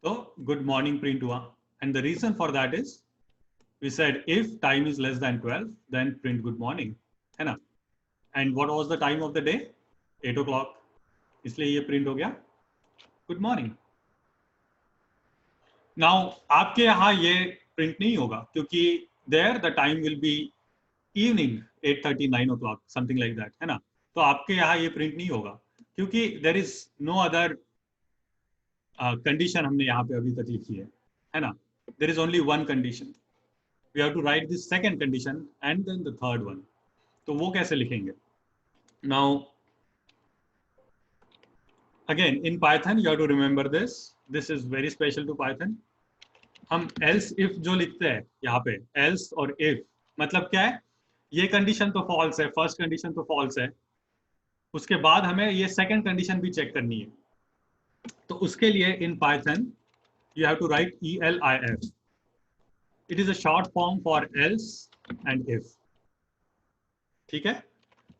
S1: तो गुड मॉर्निंग प्रिंट हुआ. And the reason for that is we said if time is less than 12 then print good morning, है ना. And what was the time of the day? 8 o'clock. इसलिए ये प्रिंट हो गया गुड मॉर्निंग. नाउ आपके यहाँ ये प्रिंट नहीं होगा क्योंकि there the time will be evening 8:30 9 o'clock something like that, है ना. तो आपके यहाँ ये प्रिंट नहीं होगा क्योंकि there is no other condition हमने यहाँ पे अभी तक लिखी है ना. There is only one condition. We have to write this second condition and then the third one. तो वो कैसे लिखेंगे? Now again in Python you have to remember this. This is very special to Python. हम एल्स इफ जो लिखते हैं यहाँ पे, एल्स और इफ मतलब क्या है? ये कंडीशन तो फॉल्स है, फर्स्ट कंडीशन तो फॉल्स है, उसके बाद हमें ये सेकंड कंडीशन भी चेक करनी है. तो उसके लिए in Python you have to write ELIF. It is a short form for else and if. ठीक है,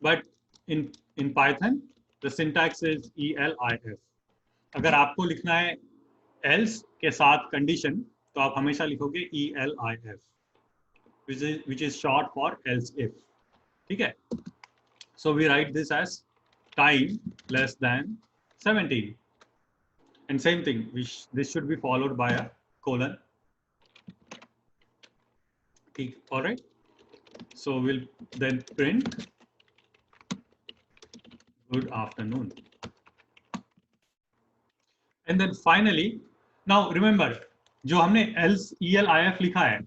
S1: but in Python the syntax is ELIF. अगर आपको लिखना है एल्स के साथ कंडीशन तो आप हमेशा लिखोगे ELIF, which is short for else if. ठीक है, so we write this as time less than 17, and same thing, this should be followed by a colon. ठीक, all right. So we'll then print good afternoon, and then finally now remember जो हमने else ELIF लिखा है,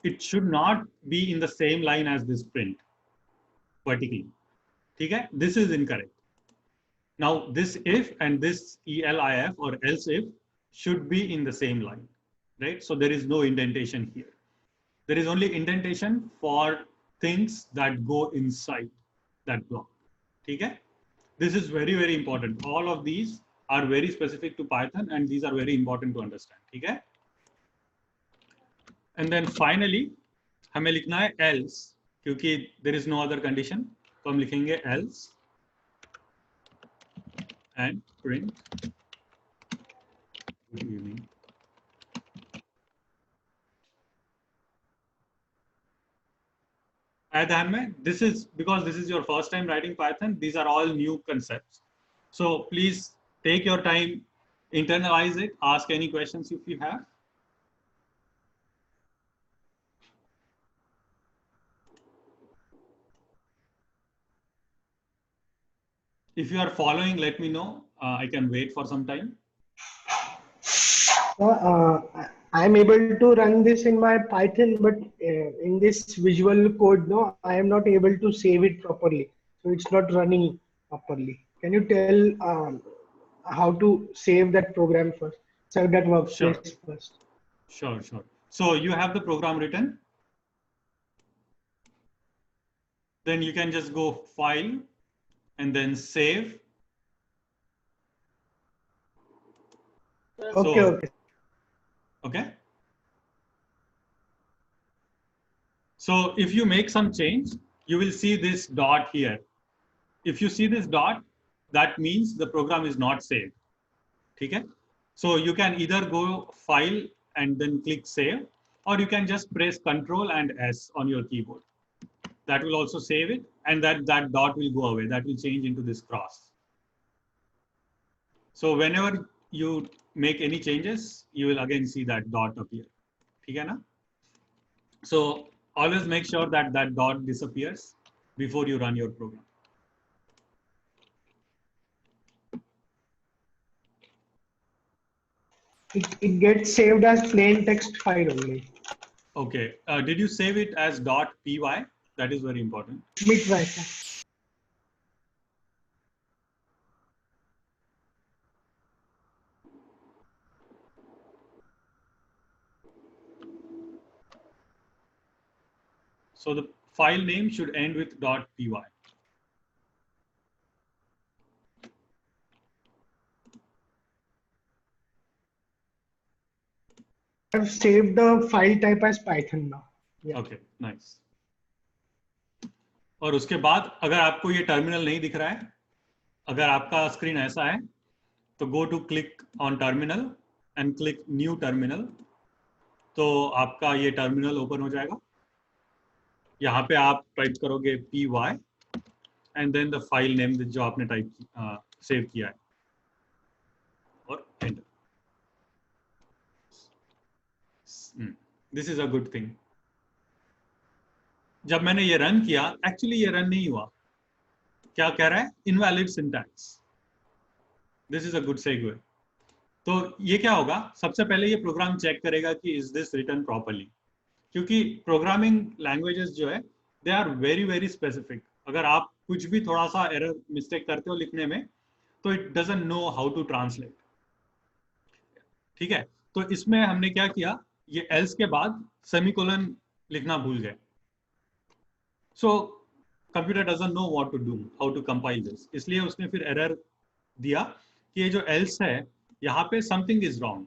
S1: it should not be in the same line as this print vertically. ठीक है, this is incorrect. Now this if and this ELIF or else if should be in the same line, right? So there is no indentation here. There is only indentation for things that go inside that block. ठीक है, this is very very important. All of these are very specific to Python and these are very important to understand. ठीक है, and then finally हमें लिखना है else क्योंकि there is no other condition. तो हम लिखेंगे else and print good evening. ध्यान में, this is because this is your first time writing Python. These are all new concepts. So please take your time, internalize it, ask any questions if you have. If you are following, let me know. I can wait for some time.
S3: I'm able to run this in my Python, but in this visual code, no, I am not able to save it properly. So it's not running properly. Can you tell how to save that program first? Save that workspace first.
S1: Sure. So you have the program written. Then you can just go File and then Save. Okay. So if you make some change, you will see this dot here. If you see this dot, that means the program is not saved. Okay? So you can either go File and then click Save, or you can just press Ctrl and S on your keyboard. That will also save it, and that dot will go away. That will change into this cross. So whenever you make any changes, you will again see that dot appear. Okay, na? So always make sure that that dot disappears before you run your program.
S3: It gets saved as plain text file only.
S1: Okay. Did you save it as .py? That is very important.
S3: Let me try.
S1: So the file name should end with .py.
S3: I've saved the file type as Python now. Yeah.
S1: Okay, nice. और उसके बाद अगर आपको ये टर्मिनल नहीं दिख रहा है, अगर आपका स्क्रीन ऐसा है, तो go to click on terminal and click new terminal, तो आपका ये टर्मिनल ओपन हो जाएगा. यहाँ पे आप टाइप करोगे py and then the file name जो आपने टाइप सेव किया है और enter. This is a good thing. जब मैंने ये रन किया, एक्चुअली ये रन नहीं हुआ. क्या कह रहा है? Invalid syntax. This is a good segue. तो ये क्या होगा? सबसे पहले ये प्रोग्राम चेक करेगा कि इज दिस रिटन प्रॉपर्ली, क्योंकि प्रोग्रामिंग लैंग्वेजेस जो है they are very very specific. अगर आप कुछ भी थोड़ा सा एरर मिस्टेक करते हो लिखने में, तो it doesn't know how to translate. ठीक है, तो इसमें हमने क्या किया, ये एल्स के बाद सेमीकोलन लिखना भूल गए. So computer doesn't know what to do, how to compile this. इसलिए उसने फिर एरर दिया कि ये जो एल्स है, यहाँ पे something is wrong.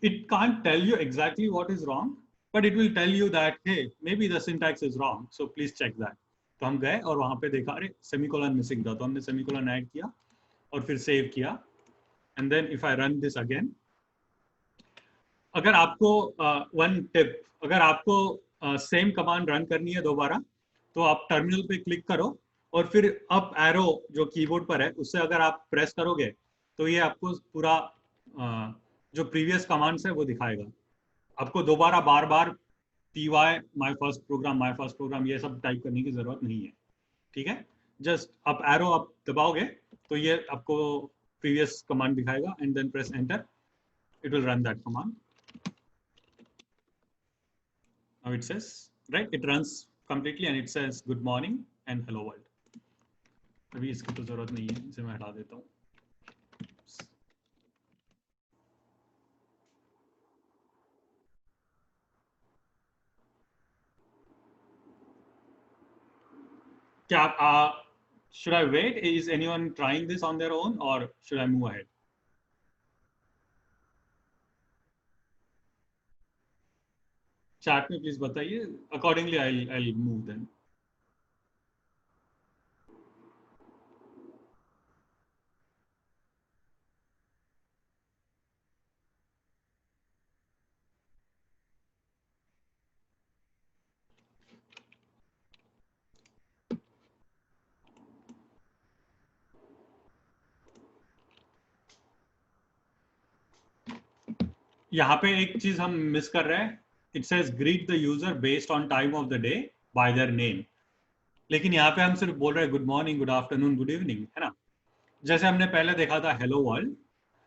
S1: It can't tell you exactly what is wrong, but it will tell you that hey, maybe the syntax is wrong, so please check that. तो हम गए और वहां पे देखा, अरे सेमीकोलन मिसिंग था, तो हमने सेमीकोलन ऐड किया और फिर सेव किया. And then if I run this again, अगर आपको वन टिप, अगर आपको सेम कमांड रन करनी है दोबारा, तो आप टर्मिनल पे क्लिक करो और फिर अप एरो जो कीबोर्ड पर है उससे अगर आप प्रेस करोगे, तो ये आपको पूरा जो प्रीवियस कमांड्स है वो दिखाएगा. आपको दोबारा बार बार py माय फर्स्ट प्रोग्राम ये सब टाइप करने की जरूरत नहीं है. ठीक है, जस्ट अप एरो आप दबाओगे तो ये आपको प्रीवियस कमांड दिखाएगा and then press enter, it will run that command. Now it says, right, it runs completely and it says good morning and hello world. अभी इसकी तो जरूरत नहीं है, इसे मैं हटा देता हूँ. Should I wait? Is anyone trying this on their own, or should I move ahead? Chat में please बताइए. Accordingly, I'll move then. यहाँ पे एक चीज हम मिस कर रहे हैं. It says greet the user based on time of the day bye their name. लेकिन यहाँ पे हम सिर्फ बोल रहे हैं good morning, good afternoon, good evening, है ना. जैसे हमने पहले देखा था हेलो वर्ल्ड,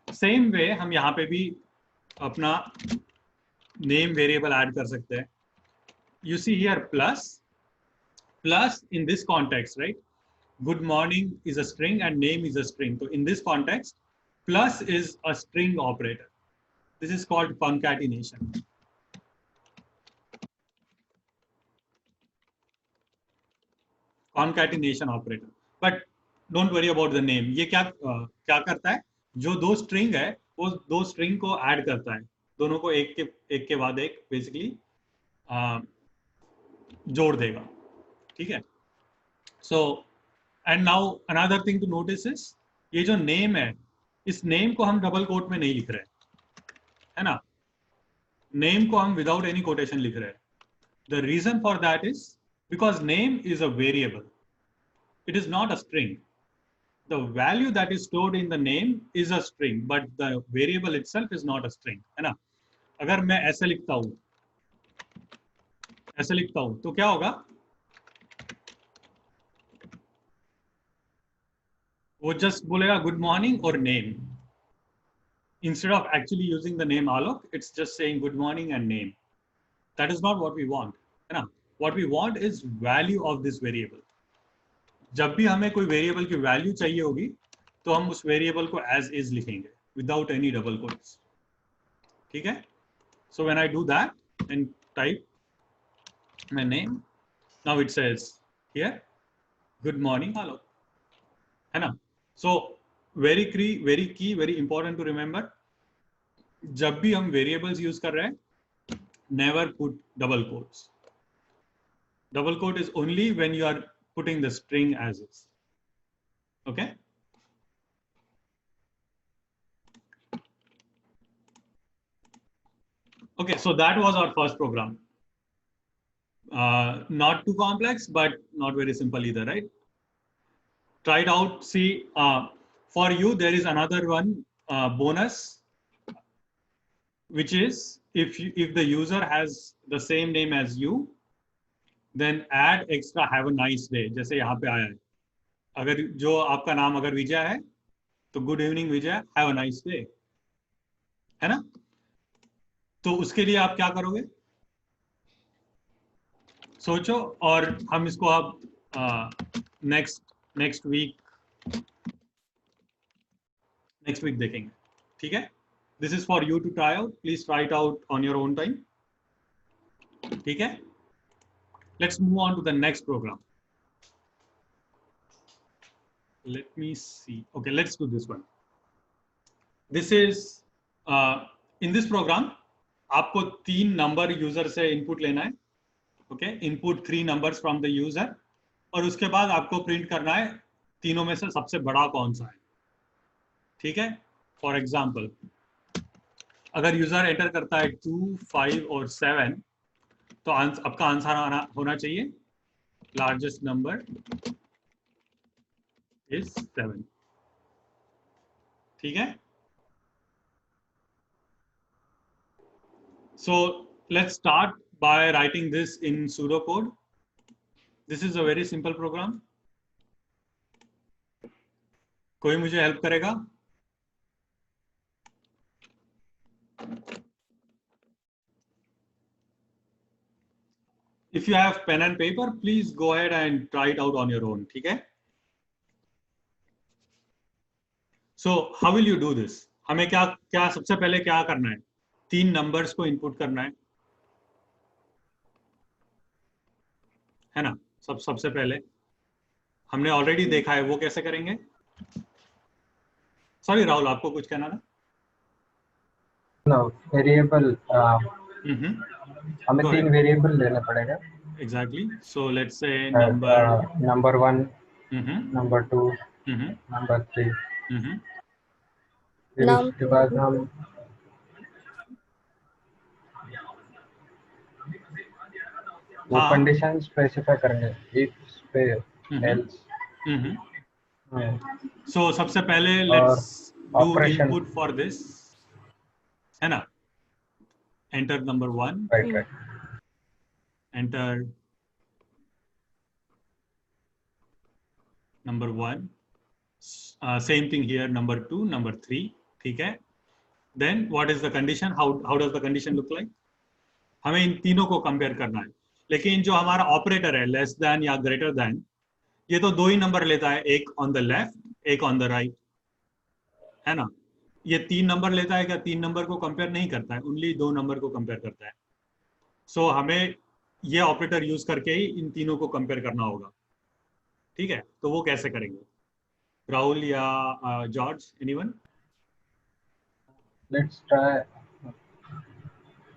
S1: सेम वे हम यहाँ पे भी अपना नेम वेरिएबल ऐड कर सकते हैं. You see here plus in this context, right, good morning is a string and name is a string. तो in this context plus is a string operator. This is called concatenation. Concatenation operator. But don't worry about the name. ये क्या करता है? जो दो string है, वो दो string को add करता है. दोनों को एक के बाद एक basically जोड़ देगा. ठीक है? So and now another thing to notice is ये जो name है, इस name को हम double quote में नहीं लिख रहे हैं, है ना. नेम को हम विदाउट एनी कोटेशन लिख रहे हैं. The reason for that is because name is a variable, it is not a string. The value that is stored in the name is a string, but the variable itself is not a string, है ना. अगर मैं ऐसे लिखता हूं तो क्या होगा? वो जस्ट बोलेगा गुड मॉर्निंग और name. Instead of actually using the name Alok, it's just saying good morning and name. That is not what we want, है ना. What we want is value of this variable. जब भी हमें कोई वेरिएबल की वैल्यू चाहिए होगी, तो हम उस वेरिएबल को as is लिखेंगे without any double quotes. ठीक है? So when I do that and type my name, now it says here good morning Alok, है ना. So very key, very important to remember. जब भी हम वेरिएबल्स यूज कर रहे हैं, never put double quotes. Double quote is only when you are putting the string as is. Okay. Okay, so that was our first program. Not too complex, but not very simple either, right? Try it out. See, for you, there is another one bonus, which is if the user has the same name as you, then add extra have a nice day. जैसे यहाँ पे आया है. अगर जो आपका नाम अगर विजय है, तो good evening Vijay, have a nice day, है ना? तो उसके लिए आप क्या करोगे? सोचो, और हम इसको अब नेक्स्ट वीक देखेंगे. ठीक है? This is for you to try out. Please try it out on your own time. ठीक है? Let's move on to the next program. Let me see. Okay, let's do this one. This is in this program आपको 3 नंबर यूजर से इनपुट लेना है. Okay, input 3 numbers from the user, और उसके बाद आपको प्रिंट करना है तीनों में से सबसे बड़ा कौन सा है. ठीक है? फॉर एग्जांपल, अगर यूजर एंटर करता है 2, 5 और 7, तो आपका आंसर होना चाहिए लार्जेस्ट नंबर is 7. ठीक है? So let's start by writing this in pseudocode. This is a very simple program. कोई मुझे हेल्प करेगा? If you have pen and paper, please go ahead and try it out on your own. ठीक है? So how will you do this? हमें क्या सबसे पहले क्या करना है? 3 नंबर्स को इनपुट करना है ना? सबसे पहले हमने ऑलरेडी देखा है, वो कैसे करेंगे? सॉरी राहुल, आपको कुछ कहना था?
S4: नो, वेरिएबल हमें 3 वेरिएबल लेना पड़ेगा.
S1: Exactly. So let's say number
S4: 1, number 2, number 3. फिर उसके बाद हम वो कंडीशन स्पेसिफाई करेंगे, इफ पे एल्स.
S1: सो सबसे पहले let's do input for this, है ना? Enter number 1.
S4: Right.
S1: Enter number 1. Same thing here, number 2, number 3. ठीक है? Then what is the condition? How does the condition look like? हमें इन तीनों को कंपेयर करना है. लेकिन जो हमारा ऑपरेटर है, लेस देन या ग्रेटर देन, ये तो 2 ही नंबर लेता है, एक ऑन द लेफ्ट, एक ऑन द राइट, है ना? ये 3 नंबर लेता है क्या? 3 नंबर को कंपेयर नहीं करता है, ओनली 2 नंबर को कंपेयर करता है. सो हमें ये ऑपरेटर यूज करके ही इन तीनों को कंपेयर करना होगा. ठीक है? तो वो कैसे करेंगे? राहुल या George, anyone?
S4: Let's try.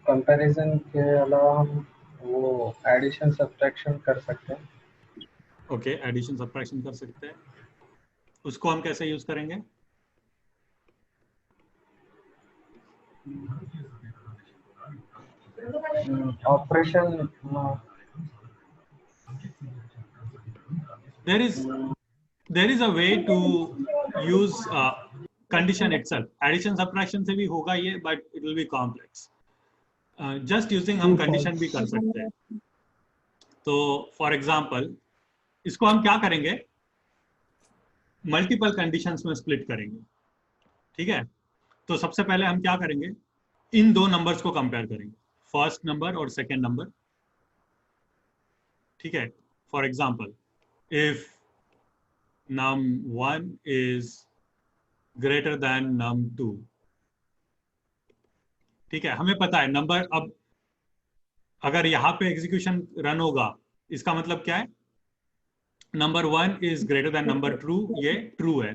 S4: Comparison के अलावा हम वो एडिशन सब्ट्रैक्शन कर सकते हैं.
S1: ओके, एडिशन सब्ट्रैक्शन कर सकते हैं. उसको हम कैसे यूज करेंगे?
S4: Operation.
S1: there is a way to use condition itself. Addition subtraction से भी होगा ये, but it will be complex. Just using हम condition भी कर सकते हैं. तो for example, इसको हम क्या करेंगे? मल्टीपल कंडीशंस में स्प्लिट करेंगे. ठीक है? तो सबसे पहले हम क्या करेंगे? इन 2 नंबर्स को कंपेयर करेंगे, फर्स्ट नंबर और सेकेंड नंबर. ठीक है? For example, if num1 is greater than num2. ठीक है? हमें पता है नंबर, अब अगर यहाँ पे एग्जीक्यूशन रन होगा, इसका मतलब क्या है? Number 1 is greater than number 2, ये ट्रू है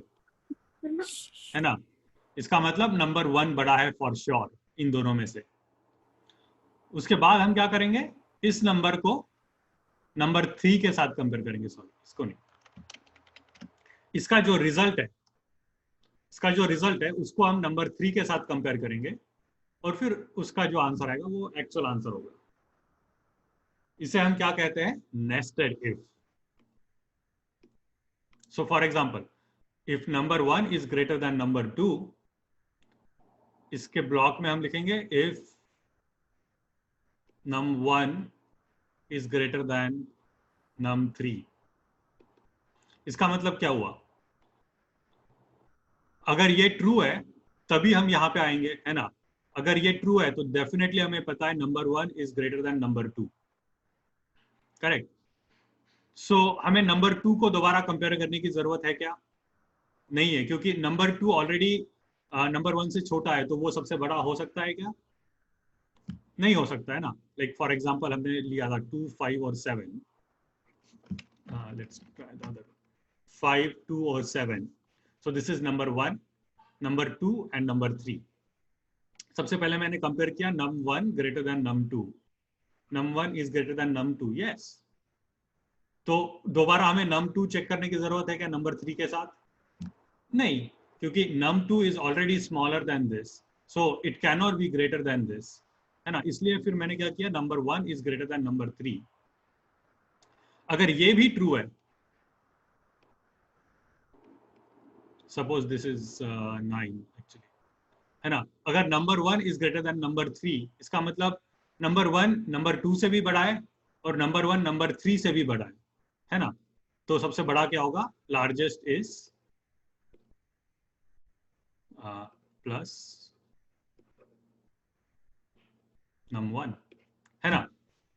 S1: ना? इसका मतलब नंबर 1 बड़ा है फॉर श्योर. इन दोनों में से। उसके बाद हम क्या करेंगे, इस नंबर को नंबर 3 के साथ कंपेयर करेंगे, सॉरी इसको नहीं, इसका जो रिजल्ट है उसको हम नंबर 3 के साथ कंपेयर करेंगे और फिर उसका जो आंसर आएगा वो एक्चुअल आंसर होगा। इसे हम क्या कहते हैं, nested if. So for example, if number 1 is greater than number 2, इसके ब्लॉक में हम लिखेंगे if num1 is greater than num3। इसका मतलब क्या हुआ, अगर ये ट्रू है तभी हम यहां पे आएंगे, है ना। अगर ये ट्रू है तो डेफिनेटली हमें पता है number 1 is greater than number 2, correct. So हमें नंबर 2 को दोबारा कंपेयर करने की जरूरत है क्या, नहीं है, क्योंकि नंबर 2 ऑलरेडी नंबर 1 से छोटा है, तो वो सबसे बड़ा हो सकता है क्या, नहीं हो सकता है ना। लाइक फॉर एग्जांपल हमने लिया था 2, 5 और 7, लेट्स ट्राई द अदर 5, 2 और 7। So this is number 1, number 2 and number 3। सबसे पहले मैंने कंपेयर किया num1 greater than num2, num1 is greater then num2, yes. तो दोबारा हमें num2 चेक करने की जरूरत है क्या नंबर 3 के साथ, नहीं, क्योंकि num2 is already smaller than this, so it can not be greater than this, है ना। इसलिए फिर मैंने क्या किया, number 1 is greater than number 3। अगर ये भी ट्रू है, सपोज दिस इज 9 एक्चुअली, है ना। अगर number 1 is greater than number 3, इसका मतलब नंबर 1 नंबर 2 से भी बड़ा है और नंबर 1 नंबर 3 से भी बड़ा है ना। तो सबसे बड़ा क्या होगा, लार्जेस्ट इज प्लस num1, है ना।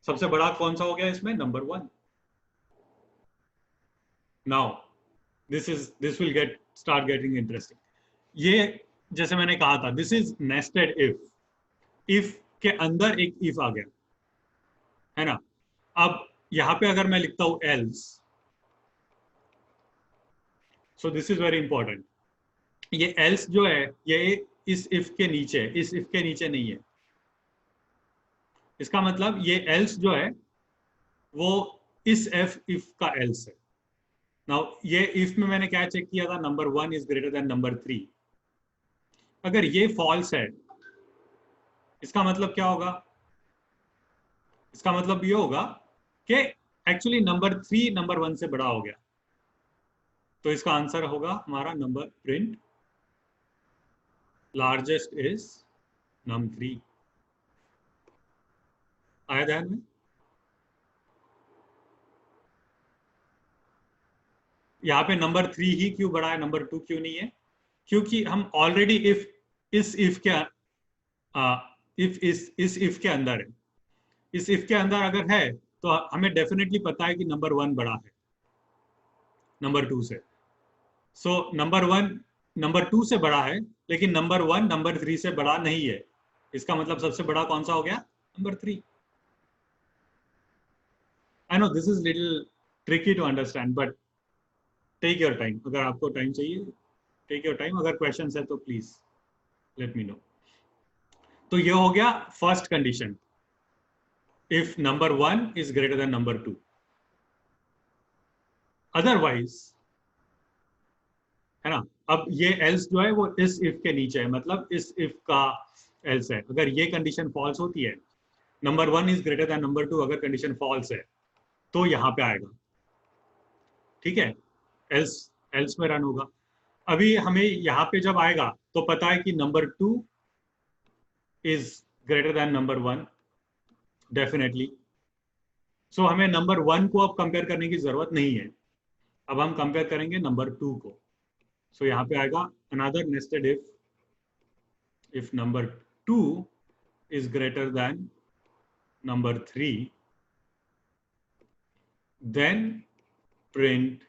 S1: सबसे बड़ा कौन सा हो गया इसमें, number 1। Now this will start getting interesting. ये जैसे मैंने कहा था, दिस इज नेस्टेड इफ के अंदर एक इफ आ गया, है ना। अब यहां पे अगर मैं लिखता हूं else, so this is very important. ये एल्स जो है ये इस इफ के नीचे है, इस इफ के नीचे नहीं है। इसका मतलब ये एल्स जो है वो इस इफ का एल्स है। नाउ ये इफ में मैंने क्या चेक किया था, number 1 is greater than number 3। अगर ये फॉल्स है, इसका मतलब क्या होगा, इसका मतलब ये होगा कि एक्चुअली नंबर 3 नंबर 1 से बड़ा हो गया। तो इसका आंसर होगा हमारा number print largest is num3। आया ध्यान में, यहाँ पे नंबर 3 ही क्यों बड़ा है, नंबर 2 क्यों नहीं है, क्योंकि हम ऑलरेडी इफ इस इफ के अंदर है। इस इफ के अंदर अगर है तो हमें डेफिनेटली पता है कि नंबर 1 बड़ा है नंबर 2 से। सो नंबर 1 नंबर 2 से बड़ा है, लेकिन नंबर 1 नंबर 3 से बड़ा नहीं है। इसका मतलब सबसे बड़ा कौन सा हो गया, number 3। I know this is little tricky to understand, but take your time. अगर आपको टाइम चाहिए, टेक योर टाइम। अगर क्वेश्चंस है तो प्लीज लेट मी नो। तो ये हो गया first condition, if number 1 is greater than number 2। Otherwise, है ना, अब ये एल्स जो है वो इस इफ के नीचे है, मतलब इस इफ का एल्स है। अगर ये कंडीशन फॉल्स होती है, number 1 is greater than number 2, अगर कंडीशन फॉल्स है तो यहां पे आएगा, ठीक है, एल्स में रन होगा। अभी हमें यहाँ पे जब आएगा तो पता है कि number 2 is greater than number 1 definitely. So हमें नंबर 1 को अब कंपेयर करने की जरूरत नहीं है, अब हम कंपेयर करेंगे नंबर 2 को। सो यहाँ पे आएगा another nested if number 2 is greater than number 3, then print,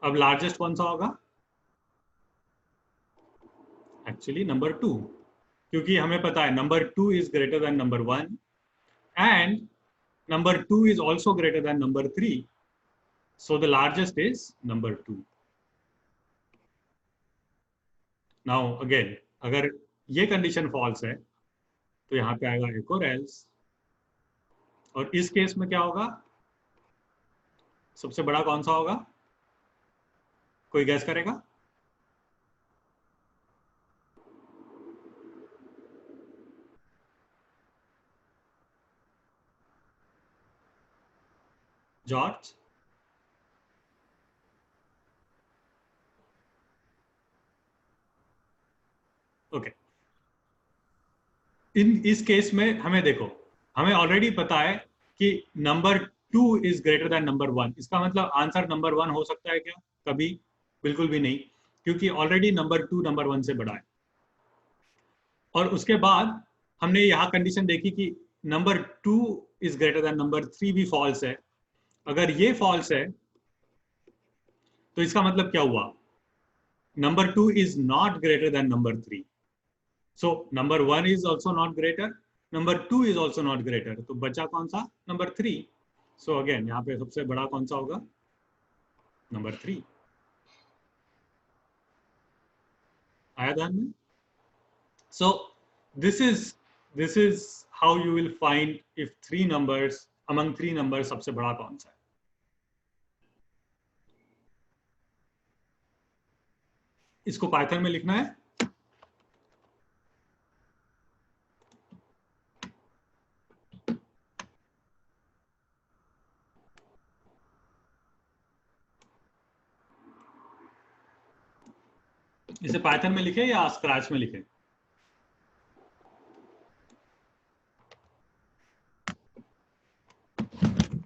S1: अब लार्जेस्ट कौन सा होगा, एक्चुअली नंबर 2, क्योंकि हमें पता है number 2 is greater than number 1 and number 2 is also greater than number 3, so the largest is number 2. Now again, अगर ये कंडीशन फॉल्स है तो यहाँ पे आएगा एक और एल्स, और इस केस में क्या होगा, सबसे बड़ा कौन सा होगा, कोई गैस करेगा? जॉर्ज? ओके, इस केस में हमें देखो, हमें ऑलरेडी पता है कि number 2 is greater than number 1। इसका मतलब आंसर नंबर 1 हो सकता है क्या? कभी बिल्कुल भी नहीं, क्योंकि ऑलरेडी नंबर 2 नंबर 1 से बड़ा है। और उसके बाद हमने यहाँ कंडीशन देखी कि number 2 is greater than number 3 भी फॉल्स है। अगर ये फॉल्स है तो इसका मतलब क्या हुआ, number 2 is not greater than number 3। So number 1 is also not greater, number 2 is also not greater, तो बचा कौन सा, नंबर 3। So again यहाँ पे सबसे बड़ा कौन सा होगा, नंबर 3। आया ध्यान में? So this is how you will find if three numbers, among three numbers सबसे बड़ा कौन सा है। इसको पाइथन में लिखना है। इसे पाइथन में लिखे या स्क्रैच में लिखे?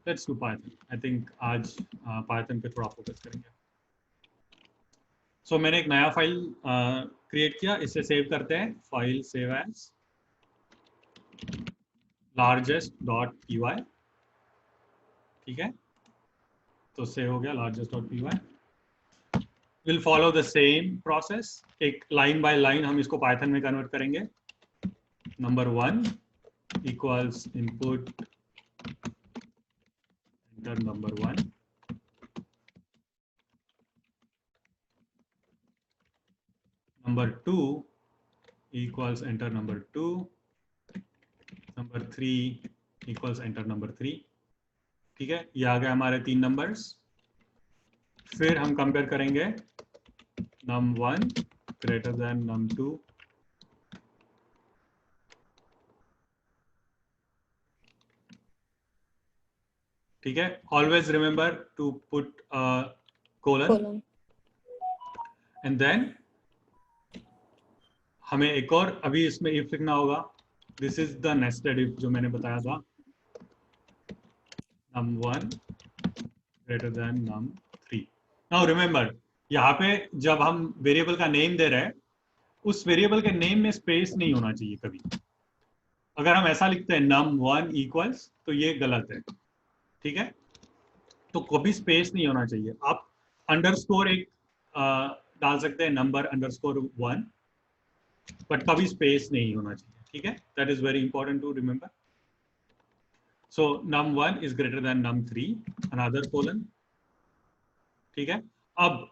S1: Let's do Python. I think आज पाइथन पे थोड़ा फोकस करेंगे। सो मैंने एक नया फाइल क्रिएट किया, इसे सेव करते हैं। फाइल सेव एज largest.py, ठीक है, तो सेव हो गया largest.py। Will follow the same process, एक लाइन बाय लाइन हम इसको पाइथन में कन्वर्ट करेंगे। Number 1 equals input enter number 1, number 2 equals enter number 2, number 3 equals enter number 3। ठीक है, ये आ गए हमारे 3 नंबर्स। फिर हम कंपेयर करेंगे num1 ग्रेटर देन num2, ठीक है। Always remember to put colon and then हमें एक और अभी इसमें इफ लिखना होगा। This is the nested if जो मैंने बताया था, num1 greater than num3। Now remember, यहाँ पे जब हम वेरिएबल का नेम दे रहे हैं, उस वेरिएबल के नेम में स्पेस नहीं होना चाहिए कभी। अगर हम ऐसा लिखते हैं num1 इक्वल्स, तो ये गलत है, ठीक है। तो कभी स्पेस नहीं होना चाहिए। आप अंडरस्कोर एक डाल सकते हैं, नंबर _1, बट कभी स्पेस नहीं होना चाहिए, ठीक है। That is very important to remember. So num1 is greater than num3, another colon, ठीक है। अब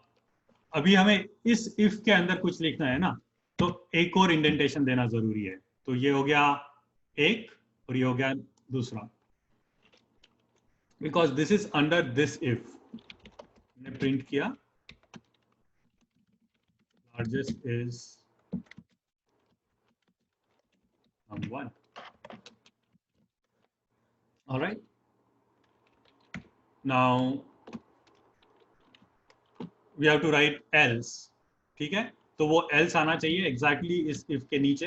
S1: अभी हमें इस इफ के अंदर कुछ लिखना है ना, तो एक और इंडेंटेशन देना जरूरी है। तो ये हो गया एक और ये हो गया दूसरा, because this is under this if. मैंने प्रिंट किया largest is num1, alright. Now we have to write else, ठीक है। तो वो एल्स आना चाहिए एग्जैक्टली इस इफ के नीचे।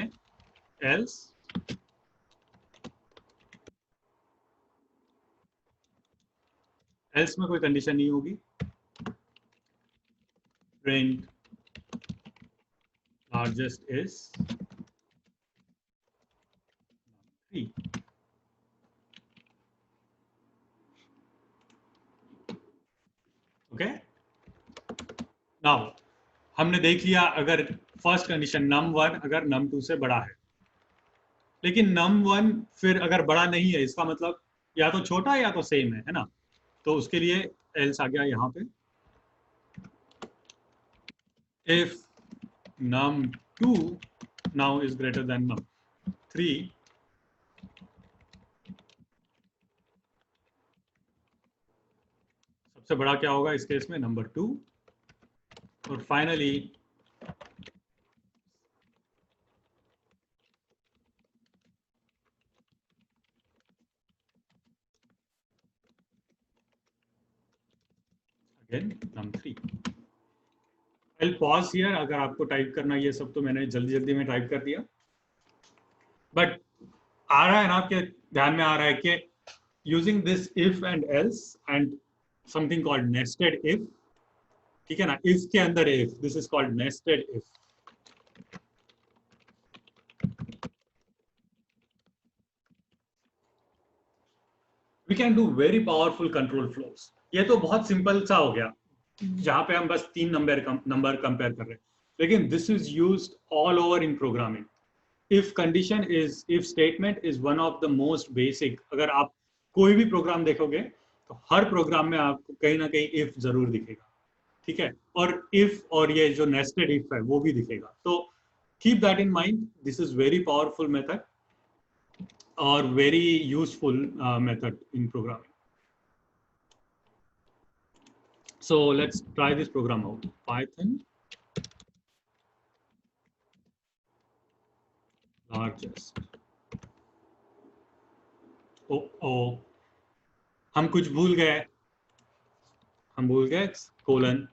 S1: एल्स एल्स में कोई कंडीशन नहीं होगी। Print largest is 3, okay. Now हमने देख लिया, अगर फर्स्ट कंडीशन num1 अगर num2 से बड़ा है, लेकिन num1 फिर अगर बड़ा नहीं है, इसका मतलब या तो छोटा है या तो सेम है ना। तो उसके लिए एल्स आ गया यहाँ पे, if num 2 now is greater than 3, सबसे बड़ा क्या होगा इस केस में? नंबर 2। और finally again number 3। I'll pause here। अगर आपको टाइप करना ये सब तो मैंने जल्दी जल्दी में टाइप कर दिया, बट आ रहा है ना आपके ध्यान में? आ रहा है कि using this if and else and something called nested if, ठीक है ना? इफ के अंदर if, this is called nested if. We can do very powerful control flows. ये तो बहुत सिंपल सा हो गया जहां पे हम बस 3 नंबर कंपेयर कर रहे हैं, लेकिन this is used all over in programming. if condition is, if statement is one of the most basic। अगर आप कोई भी प्रोग्राम देखोगे तो हर प्रोग्राम में आपको कहीं ना कहीं if जरूर दिखेगा, ठीक है? और if और ये जो nested if है वो भी दिखेगा। तो keep that in mind। this is very powerful method और very useful method in programming। so let's try this program out। Python largest, हम कुछ भूल गए, हम भूल गए कोलन।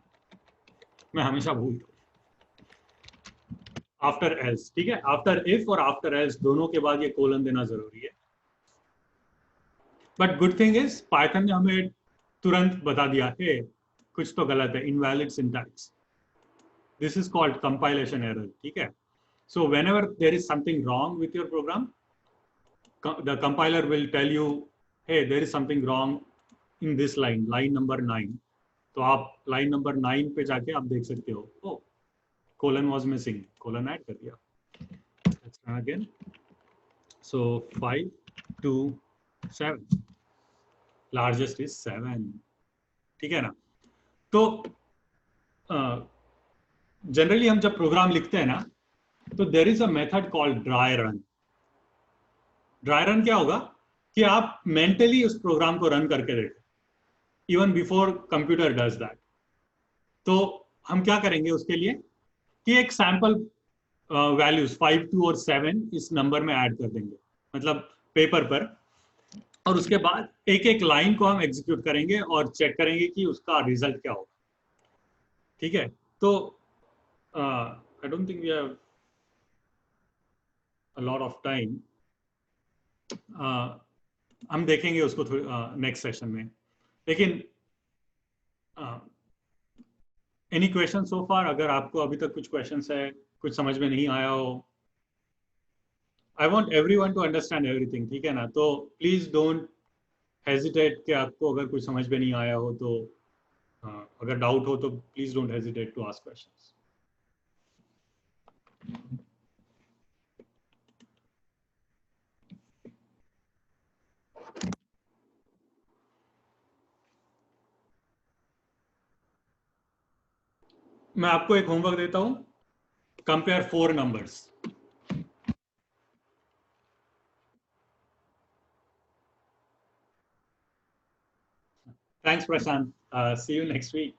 S1: मैं हमेशा भूलता हूं आफ्टर एल्स, ठीक है? आफ्टर इफ और आफ्टर एल्स दोनों के बाद ये कोलन देना जरूरी है। But good thing is Python ने हमें तुरंत बता दिया है कुछ तो गलत है, invalid syntax. This is called compilation error, ठीक है? So whenever there is something wrong with your program, the compiler will tell you hey there is something wrong in this line, line number 9। तो आप लाइन नंबर 9 पे जाके आप देख सकते हो, oh colon was missing, colon add कर दिया। Let's run again. So 5 2 7, largest is 7, ठीक है ना? तो जनरली हम जब प्रोग्राम लिखते हैं ना तो there is a method called dry run. Dry run क्या होगा कि आप मेंटली उस प्रोग्राम को रन करके देखें even before computer does that. तो हम क्या करेंगे उसके लिए कि एक सैंपल वैल्यूज 5 2 और 7 इस नंबर में ऐड कर देंगे, मतलब पेपर पर, और उसके बाद एक एक लाइन को हम एग्जीक्यूट करेंगे और चेक करेंगे कि उसका रिजल्ट क्या होगा, ठीक है? तो I don't think we have a lot of time, हम देखेंगे उसको नेक्स्ट सेशन में। लेकिन एनी क्वेश्चन सो फार? अगर आपको अभी तक कुछ क्वेश्चंस है, कुछ समझ में नहीं आया हो, I want everyone to understand everything, ठीक है ना? तो प्लीज डोंट हेजिटेट कि आपको अगर कुछ समझ में नहीं आया हो तो अगर डाउट हो तो please don't hesitate to ask questions. मैं आपको एक होमवर्क देता हूं, compare 4 numbers. Thanks Prashant, see you next week.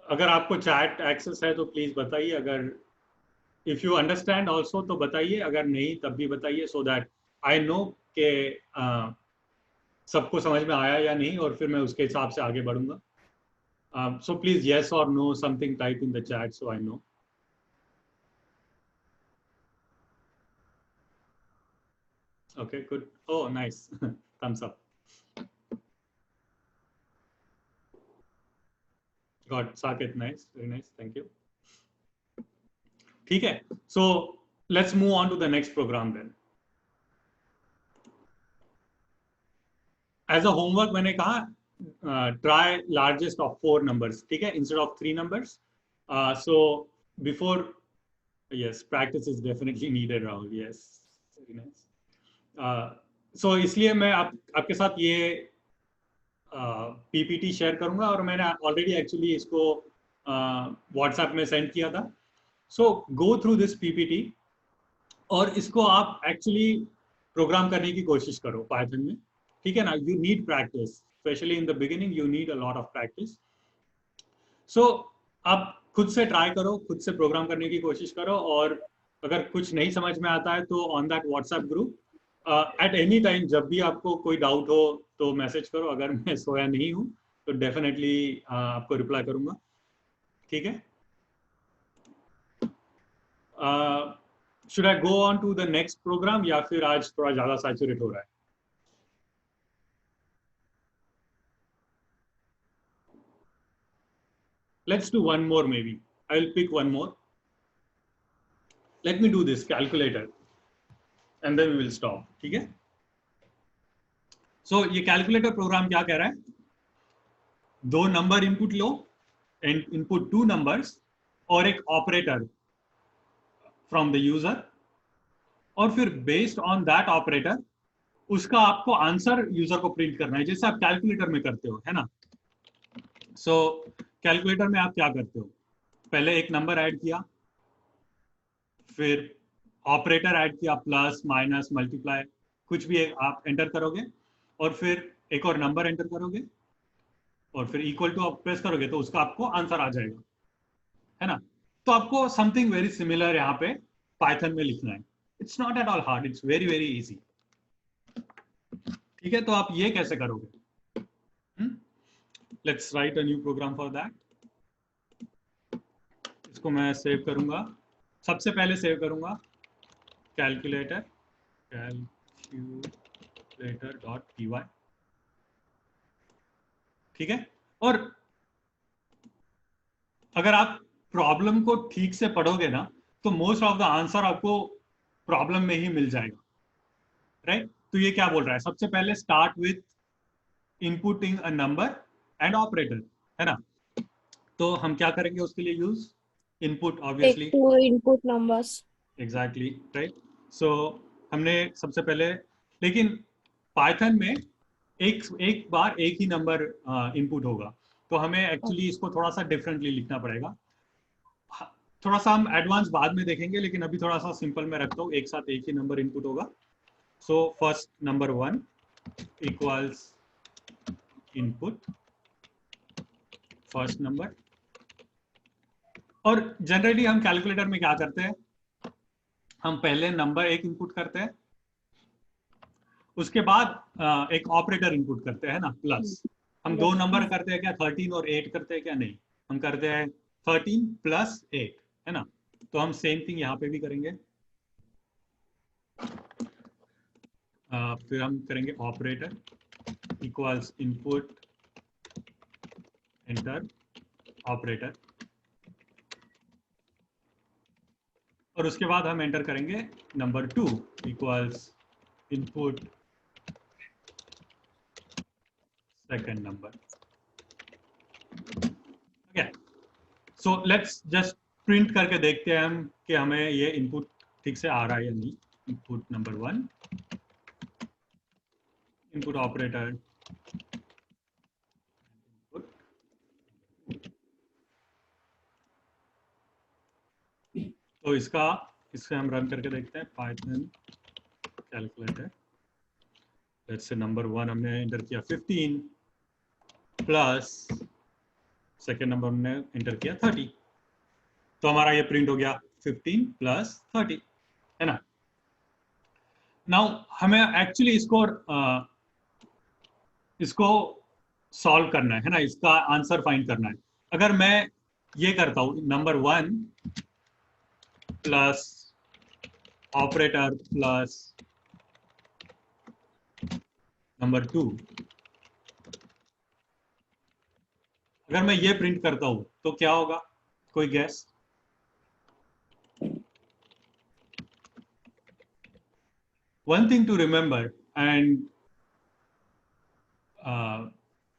S1: अगर आपको चैट एक्सेस है तो प्लीज बताइए, अगर इफ यू अंडरस्टैंड ऑल्सो तो बताइए, अगर नहीं तब भी बताइए, सो दैट आई नो के सबको समझ में आया या नहीं, और फिर मैं उसके हिसाब से आगे बढ़ूंगा। So please yes or no something type in the chat so I know। Okay, good। Oh nice thumbs up। Got Saket, nice, very nice, thank you। ठीक है, so let's move on to the next program then। As a homework मैंने कहा try largest of 4 numbers, ठीक है, instead of 3 numbers। So before Yes, practice is definitely needed, Rahul. Yes, very nice. So इसलिए मैं आपके साथ ये पीपीटी शेयर करूंगा, और मैंने ऑलरेडी एक्चुअली इसको व्हाट्सएप में सेंड किया था. सो गो थ्रू दिस पीपीटी और इसको आप एक्चुअली प्रोग्राम करने की कोशिश करो पाइथन में. ठीक है ना? You need practice, specially in the beginning you need a lot of practice. So आप खुद से ट्राई करो, खुद से प्रोग्राम करने की कोशिश करो, और अगर कुछ नहीं समझ में आता है तो on that WhatsApp group at any time जब भी आपको कोई डाउट हो तो मैसेज करो. अगर मैं सोया नहीं हूँ तो डेफिनेटली आपको रिप्लाई करूंगा. ठीक है? Should I go on to the next program, या फिर आज थोड़ा ज्यादा सैचुरेट हो रहा है? Let's do one more maybe. I'll pick one more. Let me do this calculator and then we will stop. ठीक है? So ये calculator program क्या कह रहा है? दो number input low, and input two numbers और एक operator from the user, और फिर based on that operator उसका आपको आंसर यूजर को प्रिंट करना है, जैसे आप कैलकुलेटर में करते हो, है ना? सो कैलकुलेटर में आप क्या करते हो? पहले एक नंबर ऐड किया, फिर ऑपरेटर ऐड किया, प्लस माइनस मल्टीप्लाई कुछ भी एक आप एंटर करोगे, और फिर एक और नंबर एंटर करोगे, और फिर इक्वल टू आप प्रेस करोगे तो उसका आपको आंसर आ जाएगा, है ना? तो आपको समथिंग वेरी सिमिलर यहाँ पे पाइथन में लिखना है. It's not at all hard, it's very very easy. ठीक है? तो आप ये कैसे करोगे? Let's write a new program for that. इसको मैं सेव करूंगा. सबसे पहले सेव करूंगा कैलकुलेटर डॉट पी वाई. ठीक है? और अगर आप प्रॉब्लम को ठीक से पढ़ोगे ना तो मोस्ट ऑफ द आंसर आपको प्रॉब्लम में ही मिल जाएगा, राइट? तो ये क्या बोल रहा है? सबसे पहले start with inputting a number and operator, है ना? तो हम क्या करेंगे उसके लिए? Use input, obviously.
S5: Take two input numbers.
S1: Exactly, right. So हमने सबसे पहले, लेकिन पाइथन में एक बार एक ही नंबर इनपुट होगा, तो हमें एक्चुअली इसको थोड़ा सा डिफरेंटली लिखना पड़ेगा. थोड़ा सा हम एडवांस बाद में देखेंगे, लेकिन अभी थोड़ा सा सिंपल में रखता हूँ. एक साथ एक ही नंबर इनपुट होगा. So first number 1 equals input first number. और जनरली हम कैलकुलेटर में क्या करते हैं? हम पहले नंबर एक इनपुट करते हैं, उसके बाद एक ऑपरेटर इनपुट करते हैं ना, प्लस. हम दो नंबर करते हैं क्या? 13 और 8 करते हैं क्या? नहीं, हम करते हैं 13 प्लस 8, है ना? तो हम सेम थिंग यहाँ पे भी करेंगे. फिर हम करेंगे operator equals input enter operator, और उसके बाद हम एंटर करेंगे number 2 equals input second number. Okay, so let's just print करके देखते हैं हम कि हमें ये इनपुट ठीक से आ रहा है या नहीं. इनपुट नंबर 1, इनपुट ऑपरेटर, तो इससे हम रन करके देखते हैं. Python calculator, let's say number 1 हमने एंटर किया 15 प्लस सेकेंड नंबर हमने एंटर किया 30, तो हमारा ये प्रिंट हो गया 15 प्लस 30, है ना? नाउ हमें एक्चुअली इसको सॉल्व करना है ना? इसका आंसर फाइंड करना है. अगर मैं ये करता हूं number 1 plus operator plus number 2, अगर मैं ये प्रिंट करता हूं तो क्या होगा? कोई guess? One thing to remember and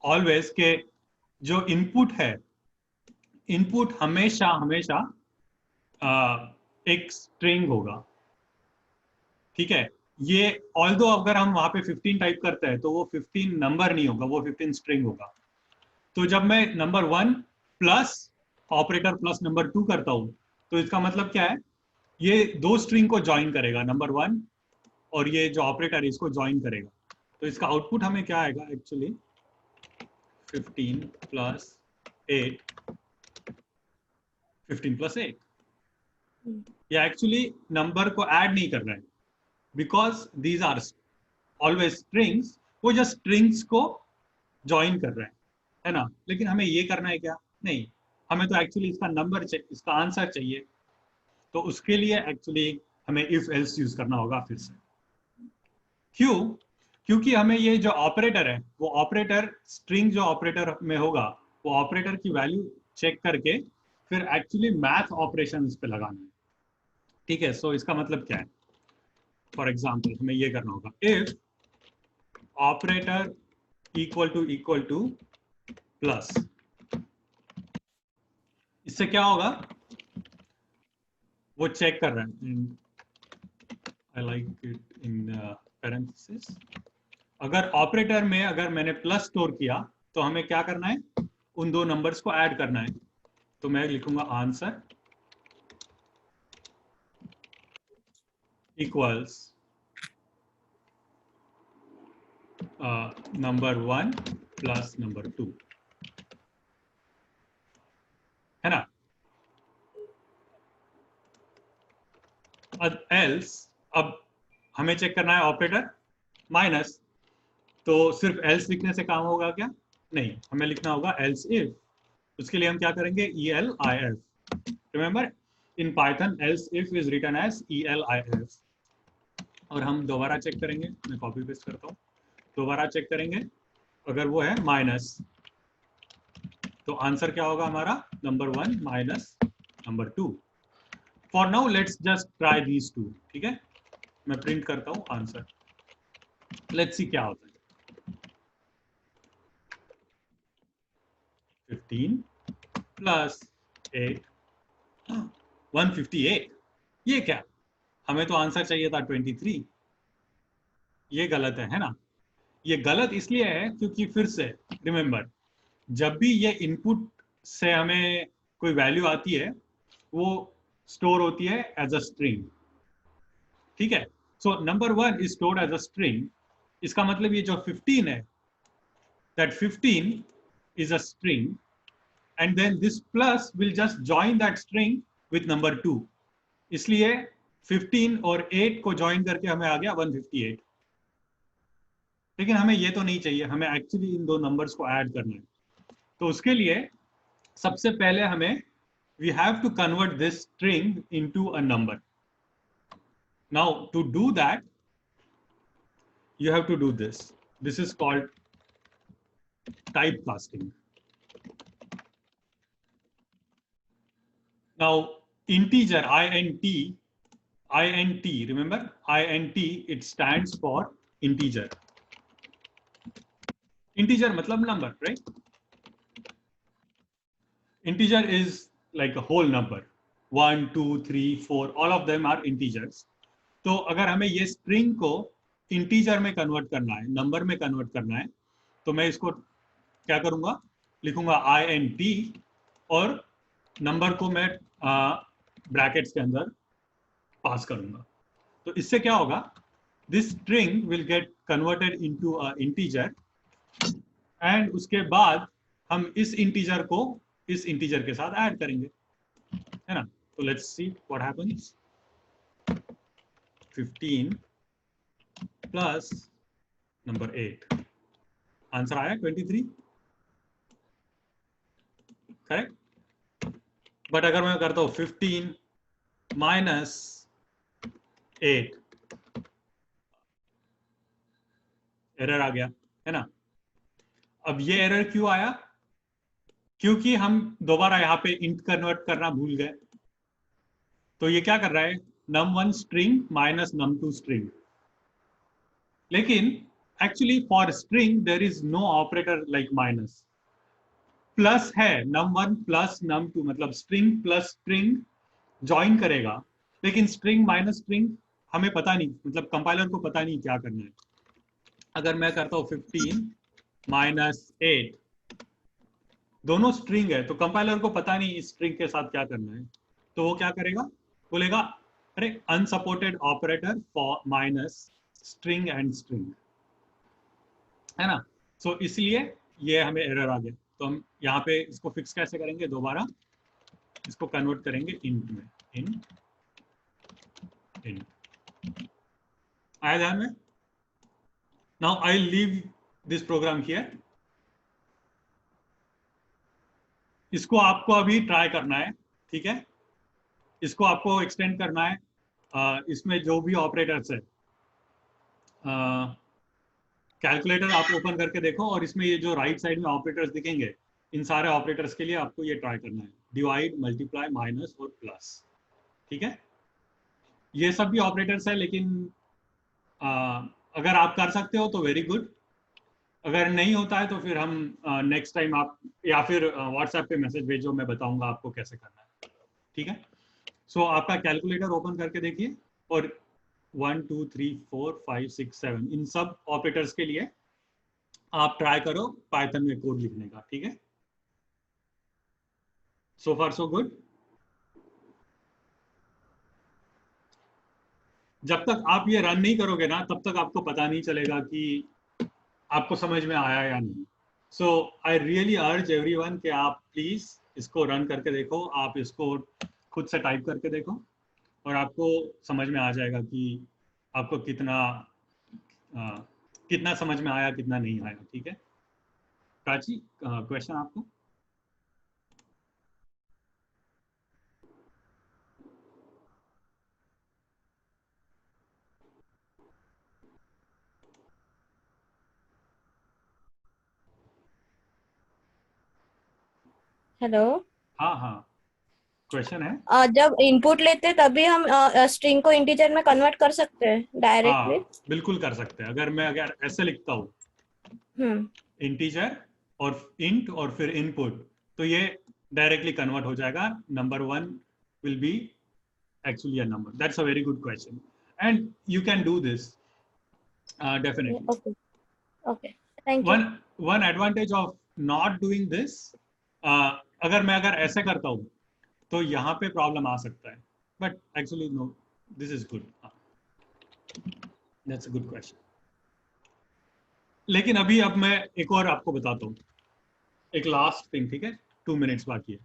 S1: always के जो इनपुट है, इनपुट हमेशा एक स्ट्रिंग होगा, ठीक है। ये ऑल्दो अगर हम वहां पे 15 टाइप करते हैं तो वो 15 नंबर नहीं होगा, वो 15 स्ट्रिंग होगा। तो जब मैं number 1 plus operator plus number 2 करता हूं तो इसका मतलब क्या है, ये दो स्ट्रिंग को ज्वाइन करेगा, नंबर 1 और ये जो ऑपरेटर है इसको ज्वाइन करेगा। तो इसका आउटपुट हमें क्या आएगा एक्चुअली, 15 प्लस 8, 15 प्लस 8। ये एक्चुअली नंबर को ऐड नहीं कर रहा है, because these are always strings, वो जस्ट स्ट्रिंग्स को ज्वाइन कर रहा है ना। लेकिन हमें ये करना है क्या, नहीं, हमें तो एक्चुअली इसका नंबर चाहिए, इसका आंसर चाहिए। तो उसके लिए एक्चुअली हमें इफ एल्स यूज करना होगा फिर से। क्यों? क्योंकि हमें ये जो ऑपरेटर है, वो ऑपरेटर स्ट्रिंग जो ऑपरेटर में होगा, वो ऑपरेटर की वैल्यू चेक करके फिर एक्चुअली मैथ ऑपरेशन पे लगाना है, ठीक है। सो इसका मतलब क्या है, फॉर एग्जाम्पल हमें ये करना होगा, if operator equal two plus, इससे क्या होगा, वो चेक कर रहा है, I like it in parenthesis. अगर ऑपरेटर में अगर मैंने प्लस स्टोर किया तो हमें क्या करना है, उन दो नंबर्स को ऐड करना है। तो मैं लिखूंगा answer equals number 1 plus number 2, है ना। एल्स अब हमें चेक करना है ऑपरेटर माइनस, तो सिर्फ एल्स लिखने से काम होगा क्या, नहीं, हमें लिखना होगा एल्स इफ। उसके लिए हम क्या करेंगे, ELIF। Remember in Python else if is written as ELIF। और हम दोबारा चेक करेंगे, मैं कॉपी पेस्ट करता हूँ, दोबारा चेक करेंगे, अगर वो है माइनस तो आंसर क्या होगा हमारा, number 1 minus number 2। For now let's just try these two, ठीक है। मैं प्रिंट करता हूँ आंसर, लेट्स सी क्या होता है। 15 प्लस 8, 158। ये क्या, हमें तो आंसर चाहिए था 23। ये गलत है ना। ये गलत इसलिए है क्योंकि फिर से रिमेंबर, जब भी ये इनपुट से हमें कोई वैल्यू आती है वो स्टोर होती है एज अ स्ट्रिंग, ठीक है। So number 1 is stored as a string. इसका मतलब ये जो 15 है, that 15 is a string, and then this plus will just join that string with number 2। इसलिए 15 और 8 को ज्वाइन करके हमें आ गया 158। लेकिन हमें ये तो नहीं चाहिए, हमें एक्चुअली इन दो नंबर्स को ऐड करना है। तो उसके लिए सबसे पहले हमें we have to convert this string into a number. Now to do that you have to do this. This is called typecasting. Now integer int, remember int, it stands for integer. Integer matlab number, right? Integer is like a whole number, 1 2 3 4, all of them are integers. तो अगर हमें ये स्ट्रिंग को इंटीजर में कन्वर्ट करना है, नंबर में कन्वर्ट करना है, तो मैं इसको क्या करूंगा, लिखूंगा int और नंबर को मैं ब्रैकेट्स के अंदर पास करूंगा। तो इससे क्या होगा, this string will get converted into a integer, and उसके बाद हम इस इंटीजर को इस इंटीजर के साथ ऐड करेंगे, है ना। तो let's see what happens. 15 plus number 8, answer आया 23, करेक्ट। बट अगर मैं करता हूं 15 माइनस 8, एरर आ गया, है ना। अब ये एरर क्यों आया, क्योंकि हम दोबारा यहाँ पे इंट कन्वर्ट करना भूल गए। तो ये क्या कर रहा है, num1 string minus num2 string. लेकिन actually for string there is no operator like minus. Plus है, num1 प्लस num2, मतलब स्ट्रिंग प्लस स्ट्रिंग ज्वाइन करेगा, लेकिन स्ट्रिंग माइनस स्ट्रिंग हमें पता नहीं, मतलब कंपाइलर को पता नहीं क्या करना है। अगर मैं करता हूँ 15 माइनस 8, दोनों स्ट्रिंग है, तो कंपाइलर को पता नहीं इस स्ट्रिंग के साथ क्या करना है, तो वो क्या करेगा, बोलेगा अरे unsupported operator for minus string and string, है ना। सो इसलिए ये हमें एरर आ गया। तो हम यहाँ पे इसको फिक्स कैसे करेंगे, दोबारा इसको कन्वर्ट करेंगे इंट में, इंट आया ध्यान में। Now I leave this program here. इसको आपको अभी ट्राई करना है, ठीक है, इसको आपको एक्सटेंड करना है। इसमें जो भी ऑपरेटर्स है, कैलकुलेटर आप ओपन करके देखो, और इसमें ये जो राइट साइड में ऑपरेटर्स दिखेंगे, इन सारे ऑपरेटर्स के लिए आपको ये ट्राई करना है, डिवाइड, मल्टीप्लाई, माइनस और प्लस, ठीक है। ये सब भी ऑपरेटर्स है, लेकिन अगर आप कर सकते हो तो वेरी गुड, अगर नहीं होता है तो फिर हम नेक्स्ट टाइम आप या फिर व्हाट्सएप पे मैसेज भेजो, मैं बताऊंगा आपको कैसे करना है, ठीक है। सो आपका कैलकुलेटर ओपन करके देखिए, और 1 2 3 4 5 6 7 इन सब ऑपरेटर्स के लिए आप ट्राई करो पाइथन में कोड लिखने का, ठीक है। सो फार सो गुड। जब तक आप ये रन नहीं करोगे ना, तब तक आपको पता नहीं चलेगा कि आपको समझ में आया या नहीं। सो आई रियली अर्ज एवरीवन कि आप प्लीज इसको रन करके देखो, आप इसको खुद से टाइप करके देखो, और आपको समझ में आ जाएगा कि आपको कितना समझ में आया, कितना नहीं आया, ठीक है। प्राची, क्वेश्चन आपको?
S5: हेलो।
S1: हाँ हाँ, क्वेश्चन है।
S5: जब इनपुट लेते हैं तभी हम स्ट्रिंग को इंटीजर में कन्वर्ट कर सकते हैं डायरेक्टली?
S1: हाँ बिल्कुल कर सकते हैं। अगर ऐसे लिखता हूँ इंटीजर और इंट और फिर इनपुट, तो ये डायरेक्टली कन्वर्ट हो जाएगा। Number 1 will be actually a number. That's a very good question, and you can do this definitely.
S5: Okay, thank you.
S1: One advantage of not doing this, अगर ऐसे करता हूँ तो यहाँ पे प्रॉब्लम आ सकता है, but actually no, this is good. That's a good question. लेकिन अब मैं एक और आपको बताता हूँ, एक लास्ट थिंग, ठीक है, 2 मिनट्स बाकी है।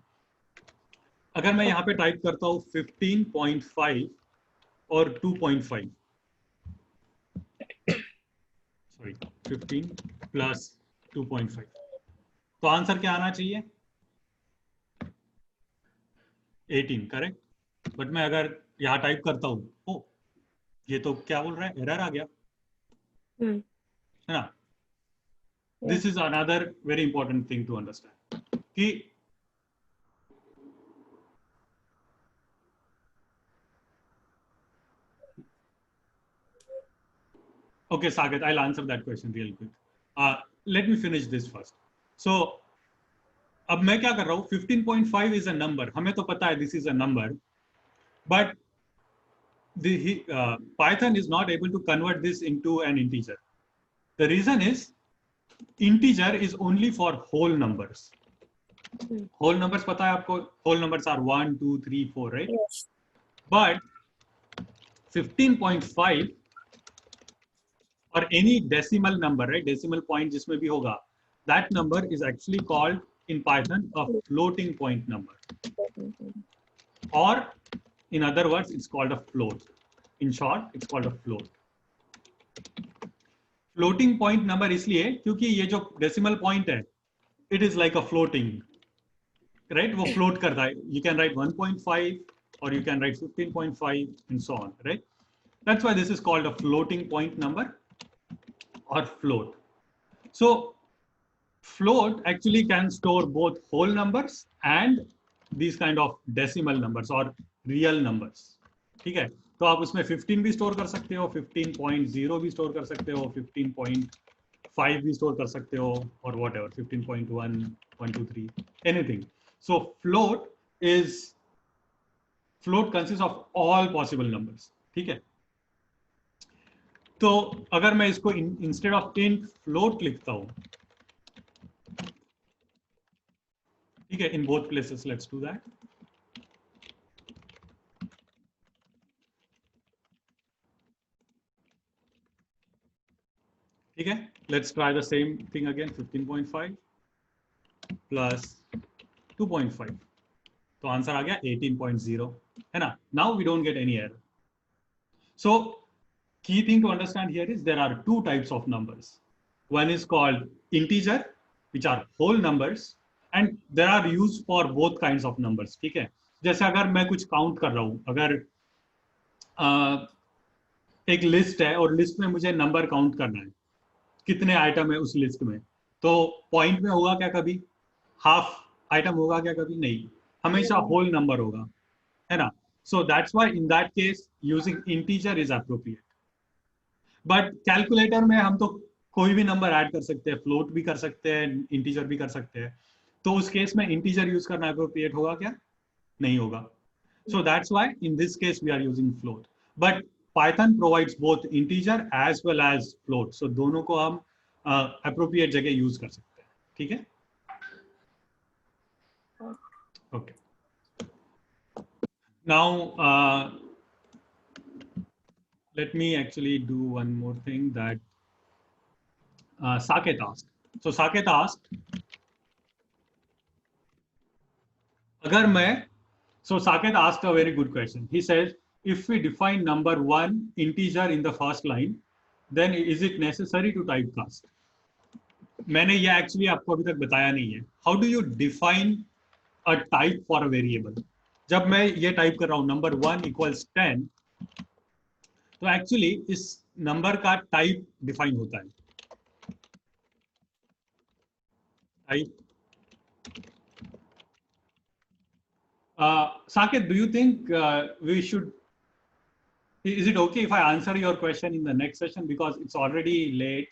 S1: अगर मैं यहाँ पे टाइप करता हूँ 15.5 और 2.5, सॉरी 15 प्लस 2.5, तो आंसर क्या आना चाहिए? 18, करेक्ट। बट मैं अगर यहाँ टाइप करता हूँ, ओ ये तो क्या बोल रहा है, एरर आ गया, है ना। This is another very important thing to understand कि okay, Sagat, I'll answer that question real quick. Let me finish this first. So, अब मैं क्या कर रहा हूँ, 15.5 is a number, हमें तो पता है this is a number, but Python is not able to convert this into an integer. The reason is integer is only for whole numbers. Whole numbers पता है आपको, whole numbers are 1 2 3 4, right?
S5: Yes.
S1: But 15.5 or any decimal number, right, decimal point जिसमें भी होगा, that number is actually called in Python a floating point number, or in other words it's called a float. In short, it's called a float. Floating point number इसलिए क्योंकि ये जो decimal point है, it is like a floating, right, वो float करता है. You can write 1.5 or you can write 15.5 and so on, right? That's why this is called a floating point number or float. So float actually can store both whole numbers and these kind of decimal numbers or real numbers, ठीक है। तो आप उसमें 15 भी स्टोर कर सकते हो, 15.0 भी स्टोर कर सकते हो, 15.5 भी स्टोर कर सकते हो, और whatever 15.1 1 2 3 anything. So float is float consists of all possible numbers. ठीक है, तो अगर मैं इसको इंस्टेड ऑफ int float लिखता हूं, ठीक है, in both places, let's do that. ठीक है, let's try the same thing again. 15.5 plus 2.5, तो आंसर आ गया 18.0, है ना. Now we don't get any error. So key thing to understand here is there are two types of numbers. One is called integer, which are whole numbers, and there are used for both kinds of numbers. ठीक है, जैसे अगर मैं कुछ काउंट कर रहा हूं, अगर एक लिस्ट है और लिस्ट में मुझे नंबर काउंट करना है, कितने आइटम है उस लिस्ट में, तो पॉइंट में होगा क्या कभी, हाफ आइटम होगा क्या कभी, नहीं, हमेशा होल नंबर होगा, है ना. सो that's why in that case using integer is appropriate. But calculator में हम तो कोई भी नंबर ऐड कर सकते हैं, फ्लोट भी कर सकते हैं, इंटीजर भी कर सकते हैं, तो उस केस में इंटीजर यूज करना अप्रोप्रिएट होगा क्या, नहीं होगा. So that's why in this case we are using float. But Python provides both integer as well as float, so दोनों को हम appropriate जगह यूज कर सकते हैं. ठीक है, okay. Now let me actually do one more thing that Saket asked. So Saket asked, अगर मैं, so Saket asked a very good question. He says, if we define number 1 integer in the first line, then is it necessary to typecast? मैंने ये एक्चुअली आपको अभी तक बताया नहीं है. How do you define a type for a variable? जब मैं ये टाइप कर रहा हूँ number 1 equals 10, तो एक्चुअली इस नंबर का टाइप डिफाइन होता है. Type, Saket, do you think we should, is it okay if I answer your question in the next session, because it's already late?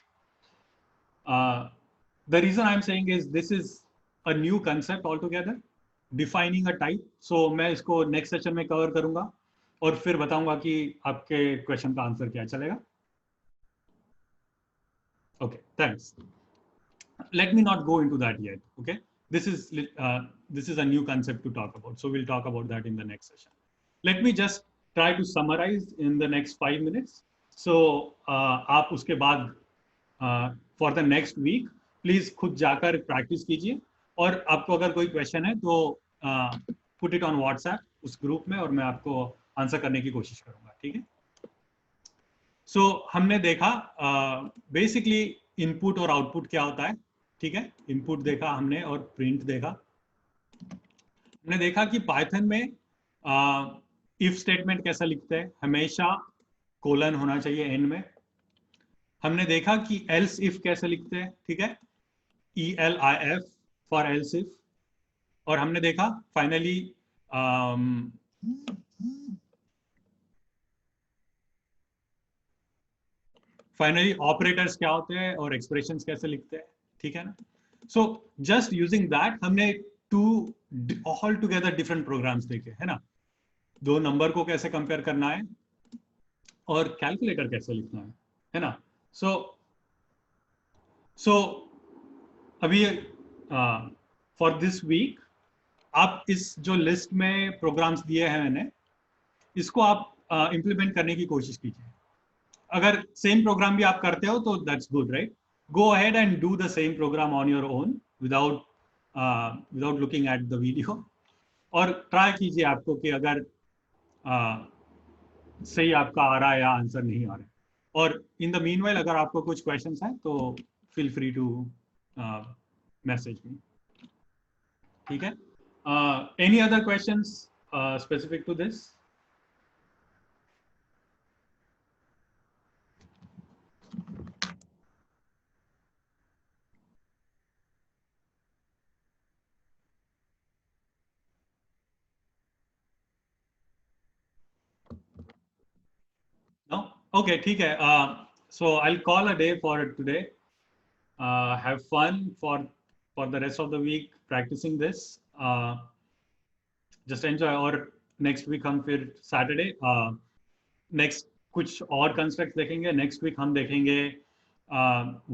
S1: The reason I'm saying is this is a new concept altogether, defining a type. So मैं इसको next session में cover करूँगा और फिर बताऊँगा कि आपके question का answer क्या चलेगा. Okay, thanks. Let me not go into that yet. Okay, this is a new concept to talk about, so we'll talk about that in the next session. Let me just try to summarize in the next 5 minutes. So आप उसके बाद for the next week please खुद जाकर practice कीजिए, और आपको अगर कोई question है तो put it on WhatsApp उस group में, और मैं आपको आंसर करने की कोशिश करूँगा. ठीक है, so हमने देखा basically इनपुट और आउटपुट क्या होता है. ठीक है, इनपुट देखा हमने और प्रिंट देखा. हमने देखा कि पाइथन में इफ स्टेटमेंट कैसा लिखते हैं, हमेशा कोलन होना चाहिए एंड में. हमने देखा कि एल्स इफ कैसे लिखते हैं. ठीक है, ELIF फॉर एल्स इफ. और हमने देखा फाइनली ऑपरेटर्स क्या होते हैं और एक्सप्रेशंस कैसे लिखते हैं. ठीक है ना. सो जस्ट यूजिंग दैट हमने 2 ऑल टुगेदर डिफरेंट प्रोग्राम्स देखे, है ना. 2 नंबर को कैसे कंपेयर करना है और कैलकुलेटर कैसे लिखना है ना. सो अभी फॉर दिस वीक आप इस जो लिस्ट में प्रोग्राम्स दिए हैं मैंने, इसको आप इम्प्लीमेंट करने की कोशिश कीजिए. अगर सेम प्रोग्राम भी आप करते हो तो that's good, right. Go ahead and do the same programme on your own without looking at the video, और ट्राई कीजिए आपको कि अगर सही आपका आ रहा है या आंसर नहीं आ रहा है. और इन द मीनवाइल अगर आपको कुछ क्वेश्चंस हैं तो feel free to message me. ठीक है, any other questions specific to this? No? Okay, ठीक है. So I'll call a day for today. Have fun for the rest of the week practicing this. Just enjoy. और नेक्स्ट वीक हम फिर सैटरडे नेक्स्ट कुछ और कंस्ट्रक्ट देखेंगे. नेक्स्ट वीक हम देखेंगे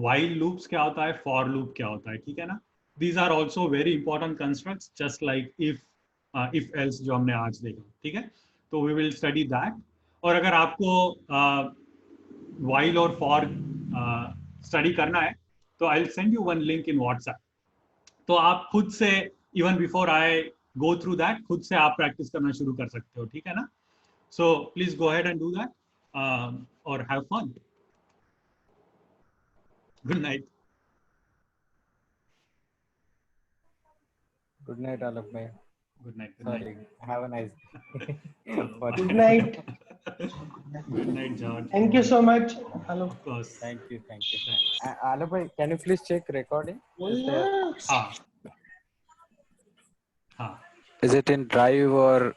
S1: while loops क्या होता है, for loop क्या होता है. ठीक है ना. These are also very important constructs, just like if else जो हमने आज देखा. ठीक है. तो we will study that. और अगर आपको while और for study करना है तो I'll send you one link in WhatsApp. तो आप खुद से even before I go through that खुद से आप प्रैक्टिस करना शुरू कर सकते हो. ठीक है ना. So please go ahead and do that or have fun. Good night.
S4: Good night, Alok bhai.
S1: Good night. Good
S4: Sorry.
S1: night.
S4: Have a nice day.
S3: Good night.
S1: Good night, George.
S3: Thank you so much. Hello.
S1: Of course.
S4: Thank you. Thank you.
S1: Thanks.
S4: Alok bhai, can you please check recording?
S1: हाँ. हाँ.
S4: Is it in Drive or